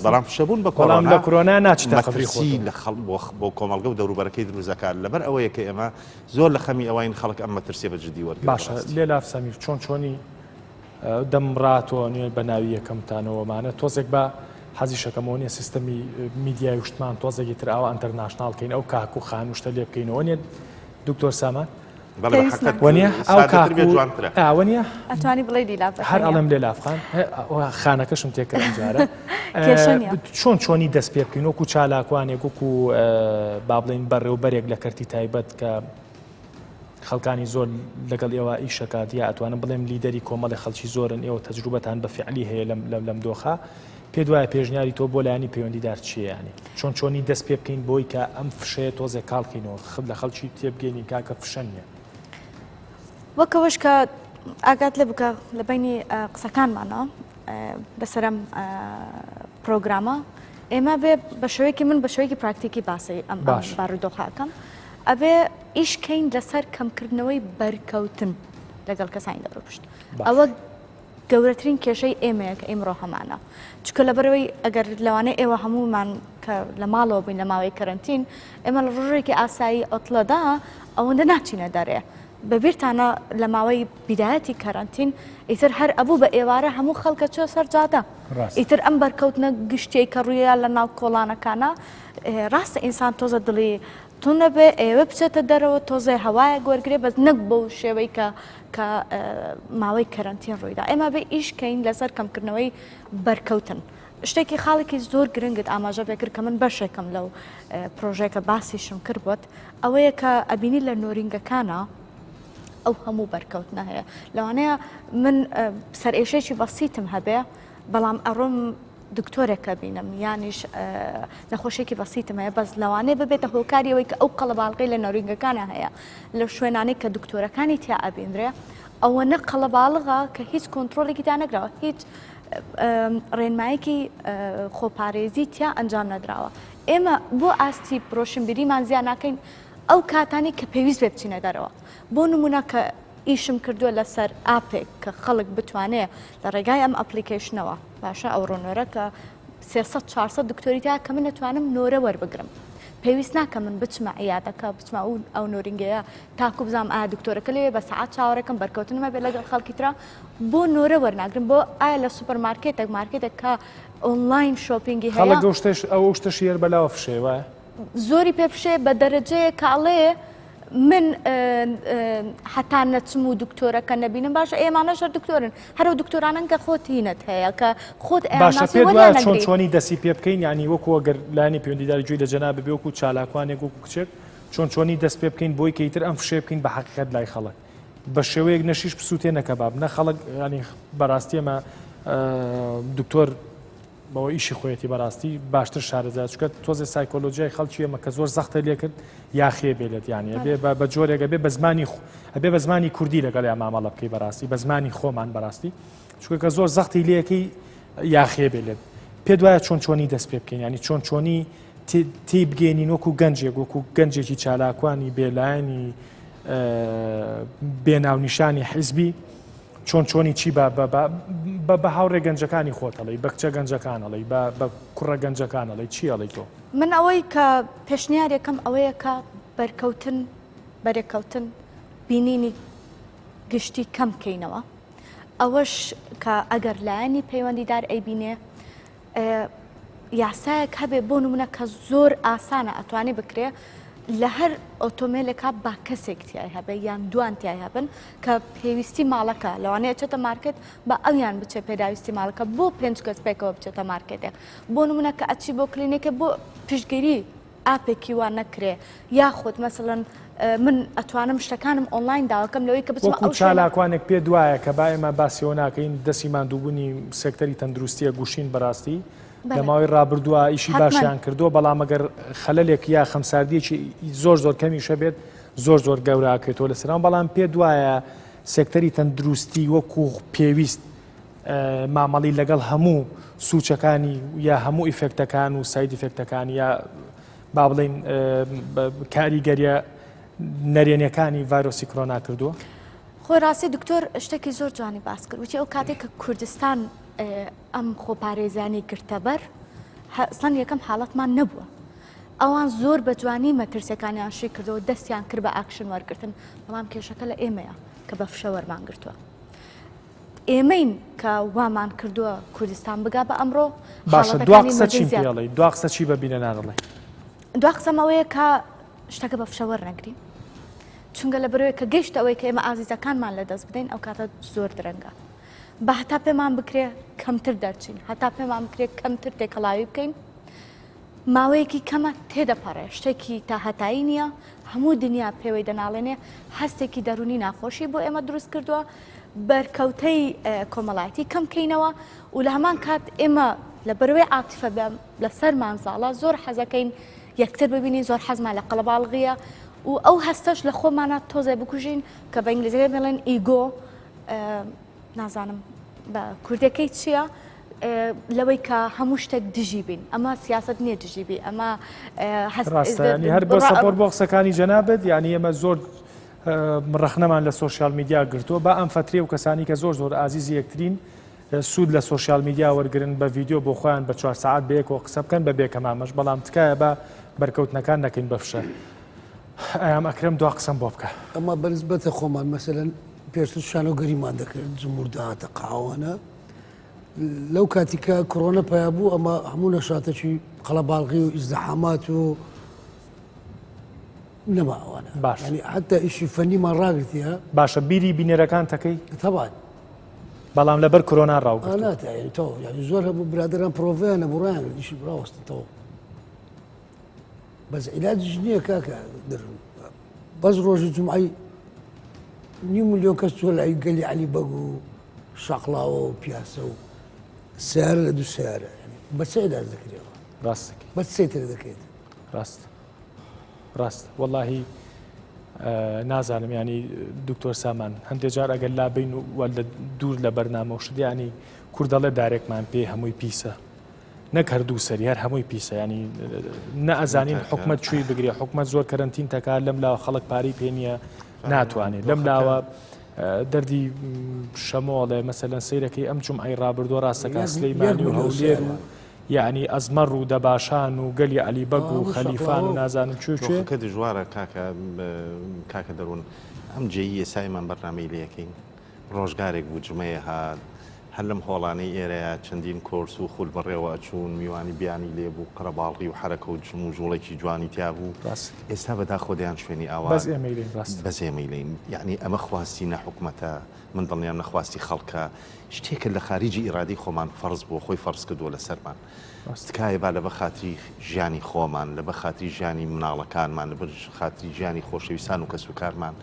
S4: بەڵام فشەبوون بە
S1: کۆڵام لە کۆرۆنا ناچێتە قبری خۆی
S4: لە خەڵ بۆ کۆمەڵگە و دەوروبەرەکەی دروستەکان لەبەر ئەوەیە کە ئێمە زۆر لە خەمی ئەوین خەڵک ئەم مەترسیە بە جدی وەرگرت
S1: باشە لێلاف سەمیر چۆنی دەمڕاتەوە نوێ بەناوی یەکەمتانەوەمانە تۆزێک بە حەزی شەکەمەوە نیە سیستەمی میدیای وشتمان تۆزێکی تر ئەوە ئەنتەرناشناڵکەین ئەو کاک و خانوشتە لێ بکەینەوە نیە دکتۆر سامان وەنیە ئەو کاوەنیە
S2: ئەتوانی بڵێ دیلاف
S1: هەر ئەڵم لێ لافخان خانەکەشم تێکرد جارە چۆنی دەست پێ بکەین وەکو چالاکوانێک وەکو با بڵین بەڕێوبەرێک لە کەرتی تایبەت کە خەڵکانی زۆر لەگەڵ ئێوە ئیشەکات یا ئەتوانم بڵێم لیدەری کۆمەڵی خەڵکی زۆرن ئێوە تەجروبەتان بە فعلی هەیە لەم دۆخە پێ دوایە پێشنیاری تۆ بۆ لایانی پەیوەندیدار چیە ینی چۆنی دەست پێ بکەین بۆی کە ئەم فشەیە تۆزێک کاڵکەینەوە لە خەڵکی تێبگەینی کاکە فشە نیە
S2: وەکەوەش کە ئاگات لێ بکە لە بینی قسەکانمانە بەسەرم پرۆگرامە ئێمە بێ بە شێوەیەکی من بە شێوەیەکی پراکتیکی باسی ئەم بارودۆخەکەم ئەبێ ئیشکەین لەسەر کەمکردنەوەی بەرکەوتن لەگەڵ کەسانی دەڕۆپشت ئەوە گەورەترین کێشەی ئێمەیە کە ئیمڕۆ هەمانە چکە لەبەرەوەی ئەگەر لەوانەیە ئێوە هەمومان کە لە ماڵەوە بووین لە ماوەی کەرنتین ئێمە لە ڕۆژێکی ئاسایی ئۆتلەدا ئەوەندە ناچینە دەرێ بەبیرتانە لە ماوەی بیدایەتی کەرنتین ئیتر هەر ئەبوو بە ئێوارە هەموو خەڵکە چۆ سەرجادە ئیتر ئەم بەرکەوتنە گشتەی کە ڕوویە لە ناو کۆڵانەکانە ڕاستە ئینسان تۆزە دڵی تونە بێ ئێوە بچێتە دەرەوە تۆزێ هەوایە گوەرگێ بەس نەک بەو شێوەی کە ماوەی کەرنتین ڕوویدا ئێمە بێ ئیشکەین لەسەر کەمکردنەوەی بەرکەوتن شتێکی خاڵێکی زۆر گرنگت ئاماژە پێکرد کە من بەشێکم لەو پرۆژێکە باسیشم کرد بوت ئەوەیە کە ئەبینی لە نۆرینگەکانە ئەو هەموو بەرکەوتنە هەیە لەوانەیە من سەرئێشێکی بەسیتم هەبێ بەڵام ئەڕۆم دکتۆرێکە بینم یانیش نەخۆشێکی بەسیتم هەیە بەس لەوانەیە ببێتە هۆکاریەوەی کە ئەو قەڵەباڵغی لە نۆرینگەکانە هەیە لە شوێنانەی کە دکتۆرەکانی تیا ئەبیندرێ ئەوە نە قەڵەباڵغا کە هیچ کۆنتترۆلێکی تا نەگراوە هیچ ڕێنمایەکی خۆپارێزی تیا ئەنجام نەدراوە ئێمە بۆ ئاستی ڕۆشنبیریمان زیان ناکەین ئەو کاتانی کە پێویست بێ بچینە دەرەوە بۆ نمونە کە ئیشم کردووە لەسەر ئاپێک کە خەڵک بتوانێت لە ڕێگای ئەم ئەپلیکیشنەوە باشە ئەو ڕۆنۆرە کە 300-400 دکتۆری تا کە من نتوانم نۆرە وەربگرم پێویست ناکە من بچمە عیادەکە بچمە ئەو نۆرینگەیە تاکو بزانم ئایا دکتۆرەکە لێ بە سەعات چاوەڕێکم بەرکەوتنمە بێت لەگەڵ خەڵکی ترا بۆ نۆرە وەرناگرم بۆ ئایا لە سوپەرمارکێتێک مارکێتێک کە ئۆنلاین شۆپینگی هەیە
S1: خەڵک ئەو شتە شێر بەلاوە فشێوە
S2: زۆری پێفشێ بە دەرەجەیە کاڵێ من حتا نەچم و دکتۆرەکە نەبینم باشە ئێمانەشە دکتۆرن هەرو دکتۆرانن کە خۆتینت هەیە کە خۆت
S1: باشە پێ دوایە چۆنی دەسی پێ بکەین ینی وەکو ئەگەر لانی پەیوەندیداری جوێی لە جەناب بێ وەکو چالاکوانێک وەکو کچێک چۆنی دەست پێ بکەین بۆی کەیتر ئەم فشێ بکەین بە حەقیقەت لای خەڵک بە شێوەیەک نەشیش پسووتێ نەکەباب نە خەڵک ینی بەڕاستی ئەمە دکتۆر بەوە ئیشی خۆیەتی بەڕاستی باشتر شارەزای چکە تۆزە سایکۆلۆژیای خەڵکی ئەمە کە زۆر زەختە لێ کرد یاخێ بێت یانە بێ بە جۆرێکە بێ بە زمانی کوردی لەگەڵ یا مامەڵە بکەی بەڕاستی بە زمانی خۆمان بەڕاستی چکە کە زۆر زەختی لەکەی یاخێ بێت پێ دوایە چۆنی دەست پێ بکەین ینی چۆنی تی بگەێنین وەکو گەنجێک وەکو گەنجێکی چالاکوانی بێلایانی بێناونیشانی حیزبی چۆنی چی بە هاوڕێ گەنجەکانی خۆتەڵی بە کچە گەنجەکانەڵی بە کوڕە گەنجەکانەڵی چیەڵی تۆ
S2: من ئەوەی کە پێشنیارێکم ئەوەیە کە بەرەکەوتن بینینی گشتی کەم بکەینەوە ئەوەش کە ئەگەر لایەنی پەیوەندیدار ئەیبینێ یاسایەک هەبێ بۆ نمونە کە زۆر ئاسانە ئەتوانێ بکرێ لە هەر ئۆتۆمێلێکا با کەسێک تیای هەبێ یان دوان تیای هەبن کە پێویستی ماڵەکە لەوانەیە چێتە مارکێت بە ئەویان بچێ پێداویستی ماڵەکە بۆ 5 کەس پێکەوە بچێتە مارکێتێک بۆ نمونە کە ئەچی بۆ کلینێکە بۆ پشتگیری ئاپێکی وان نەکرێ یاخود مەسەڵەن من ئەتوانم شتەکانم ئۆنلاین داواکەم لەوەی کە بچمە
S1: وەکو چالاکوانێک پێ دوایە کە با ئێمە باسیەوە ناکەین دەستی ماندووبوونی سێکتەری تەندروستیە گوشین بەڕاستی لە ماوەی ڕابردووە ئیشی باشیان کردووە بەڵام ئەگەر خەلەلێک یا خەمساردیەکی زۆر کەمیشە بێت زۆر گەوراکێتەوە لە سەران بەڵام پێ دوایە سێکتەری تەندروستی وەکو پێویست مامەڵی لەگەڵ هەموو سوچەکانی یا هەموو ئیفێکتەکان و ساید ئیفێکتەکان یا با بڵین کاریگەریە نەرێنیەکانی ڤایرۆسی کۆرۆنا کردووە؟
S2: خۆی ڕاستی دکتۆر شتێکی زۆر جوانی باس کرد وتی ئەو کاتێک کە کوردستان ئەم خۆپارێزانی گرتەبەر ئەسڵەن یەکەم حاڵەتمان نەبووە ئەوان زۆر بە جوانی مەترسیەکانیان شی کردەوە دەستیان کرد بە ئاکشن وەرگرتن بەڵام کێشەکە لە ئێمەیە کە بە فشە وەرمان گرتووە ئێمەین کە وامان کردووە کوردستان بگا بە ئەمڕۆ
S1: باشە دوا قسە چیم پێڵێ دوا قسە چی بەبینە ناڕڵێ
S2: دوا قسەمەوەیە کە شتەکە بە فشە وەرنەگرین چونکە لە بەرەوەی کە گەیشت ئەوەی کە ئێمە ئازیزەکانمان لە دەست بدەین ئەو کاتە زۆر درەنگە بە هەتا پێمان بکرێ کەمتر دەرچین هەتا پێمان بکرێت کەمتر تێکەڵاوی بکەین ماوەیەکی کەمە تێدەپەڕێ شتێکی تا هەتایی نییە هەموو دنیا پێوەی دەناڵێنێ هەستێکی دەرونی ناخۆشی بۆ ئێمە دروست کردووە بەرکەوتەی کۆمەڵایەتی کەم بکەینەوە و لە هەمان کات ئێمە لە بەروێ عاتیفە لە سەرمان زاڵە زۆر حەزەکەین یەکتر ببینین زۆر حەزمان لە قەڵەباڵغیە و ئەو هەستەش لە خۆمانە تۆزێ بکوژین کە بە ئینگلیزیەکە بڵێن ئیگۆ نازانم بە کوردەکەی چییە لەوەی کە هەموو شتێک دژی بین ئەمە سیاست نییە دژیبی ئەمە
S1: ڕاستەنی هەر بۆ سەپۆرت بۆ قسەکانی جەنابەت یعنی ئێمە زۆر ڕەخنەمان لە سۆشیال میدیا گرتووە بە ئەم فەترێ و کەسانی کە زۆر ئازیزی یەکترین سوود لە سۆشیال میدیا وەرگرن بە ڤیددیو بۆ خۆیان بە 4 ساعت بەیەکەوە قسە بکەن بە بێکەمامەش بەڵام تکایە بە بەرکەوتنەکان نەکەین بە فشە ئەم ئەکرم دوا قسەم بۆ بکە
S3: ئەمە بەنسبەتە خۆمان مەسەلەن پێشتر شانۆگەریمان دەکرد جمهور داهاتە قاوانە لەو کاتیکە کۆرۆنە پیا بوو ئەمە هەموو نەشاتێکی قەڵەباڵغی و ئیزدەحامات و نەماوانە
S1: باش
S3: ینی حتا ئیشی فەنیمان ڕاگرتیە
S1: باشە بیری بینێرەکان تەکەی
S3: تەبان
S1: بەڵام لەبەر کۆرۆنا ڕاوگرتووە
S3: ناتوانێت تۆ ینی زۆر هەبوو برادران پرۆڤیان نەبوڕیان ئیشی ڕاوەستنەوە بەس عیلاجش نییە کاکە دەرن بەس ڕۆژی جمعی 1 ملیۆن کەس چوە لای گەلی عەلی بەگ و شەقڵاوە و پیاسە و سیارە لە دوو سیارە بە چه عیلاج دەکرێەوە
S1: ڕاستەکەی
S3: بە چی تر دەکرێت
S1: ڕاست وەڵاهی نازانم ینی دکتۆر سامان هەندێک جار ئەگەر لابین و دوور لە بەرنامە شت ینی کوردەڵێ دارێکمان پێ هەمووی پیسە نەک هەردوو سەری هەر هەمووی پیسە ینی نەئەزانین حکومت چوی بگرێ حکومت زۆر کەرنتین تەکات لەم لاوە خەڵک پارەی پێ نییە ناتوانێت لەم لاوە دەردی شەمۆڵێ مەسەلەن سەیرەکەی ئەم جومعەی ڕابردووە ڕاستەکە سلەیمانی و هەولێر و یعنی ئەزمەڕ و دەباشان و گەلی عەلی بەگ و خەلیفان و نازانم
S4: چۆکە دژوارە کاکە دەڕون ئەم جێی ئێسایمان بەرنامەی لەکەین ڕۆژگارێک بوو جمەیە هات هەر لەم هۆڵانەی ئێرەیە چەندین کۆرس و خول بەڕێوە چوون میوانی بیانی لێبوو قەرەباڵغی و حرەکە و جم و ژوڵێکی جوانی تیا بوو ئێستا بەدا خۆدیان شوێنی ئاوا بەزێمەی لین یعنی ئەمە خواستی نەحکومەتە من دڵنیام نەخواستی خەڵکە شتێکە لە خارجی ئیرادی خۆمان فەرز بوو خۆی فەرز کردووە لەسەرمان تکایە با لە بە خاتری ژیانی خۆمان لە بە خاتری ژیانی مناڵەکانمان لە بەر خاتری ژیانی خۆشەویستان و کەسوکارمان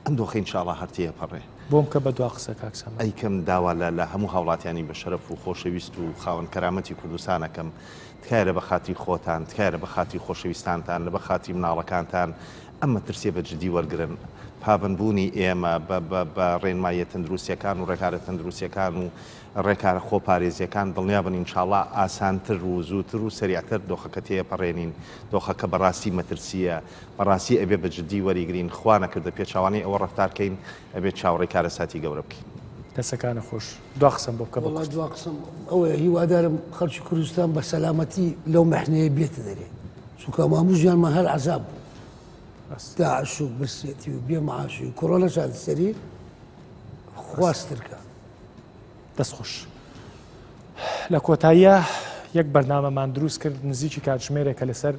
S4: ئەم دۆخە ئینشاڵڵا هەرتەیە پەڕێ
S1: بۆم کە بە دوا قسە کاکسەم
S4: ئەیکەم داوا لە هەموو هاوڵاتیانی بە شەرەف و خۆشەویست و خاوەن کەرامەتی کوردستانەکەم تکایە لە بە خاتری خۆتان تکایە لە بە خاتری خۆشەویستانتان لە بە خاتری مناڵەکانتان ئەمە ترسێ بە جدی وەرگرن پابندبوونی ئێمە بە ڕێنمایە تەندروستیەکان و ڕێکارە تەندروستیەکان و ڕێکارە خۆپارێزیەکان دڵنیابن ئینشاڵڵا ئاسانتر و زووتر و سەریعتر دۆخەکە تێپەڕێنین دۆخەکە بەڕاستی مەترسیە بەڕاستی ئەبێ بە جدی وەریگرین خوا نەکردە پێچاوانەی ئەوە ڕەفتارکەین ئەبێت چاوەڕێی کارەساتی گەورە بکەین
S1: دەسەکانە خۆش دوا قسەم بۆ بکە
S3: دوا قسم ئەوە هیوادارم خەڵکی کوردستان بە سەلامەتی لەو مەحنەیە بێتە دەرێ چونکە هەموو ژیانمان هەر عەزاب بوو داعش و برسێتی و بێمەعاشی و کۆرۆنە شادی سەری خواسترکە
S1: دەست خۆش لە کۆتاییە یەک بەرنامەمان دروست کرد نزیکی کاتژمێرێکە لەسەر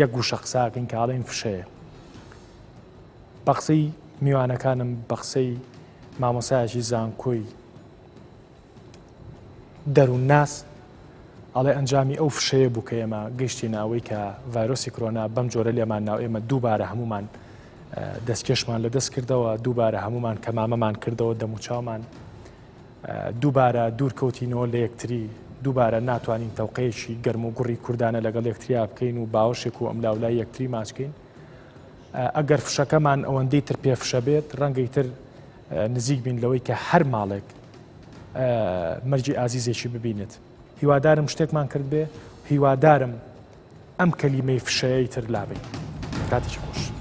S1: یەک گوشە قساکەین کە ئاڵێن فشەیە. بە قسەی میوانەکانم بە قسەی مامۆسایەکی زانکۆی دەروون ناس ئەڵێ ئەنجامی ئەو فشەیە بوو کە ئێمە گەیشتی ناوەی کە ڤایرۆسی کۆرۆنا بەم جۆرە لێمان ناو ئێمە دووبارە هەمومان دەستکێشمان لە دەست کردەوە، دووبارە هەمومان کەمامەمان کردەوە دەموچاومان، دووبارە دوورکەوتینەوە لە یەکتری، دووبارە ناتوانین تەوقەیەکی گەرم و گوڕی کوردانە لەگەڵ یەکتریا بکەین و باوەشێک و ئەملاولای یەکتری ماچکەین. ئەگەر فشەکەمان ئەوەندەی تر پێفشە بێت ڕەنگەی تر نزیک بین لەوەی کە هەر ماڵێک مەرجی ئازیزێکی ببینێت. هیوادارم شتێکمان کرد بێ، هیوادارم ئەم کەلیمەی فشەیەی تر لابێ. کاتێکی خۆش.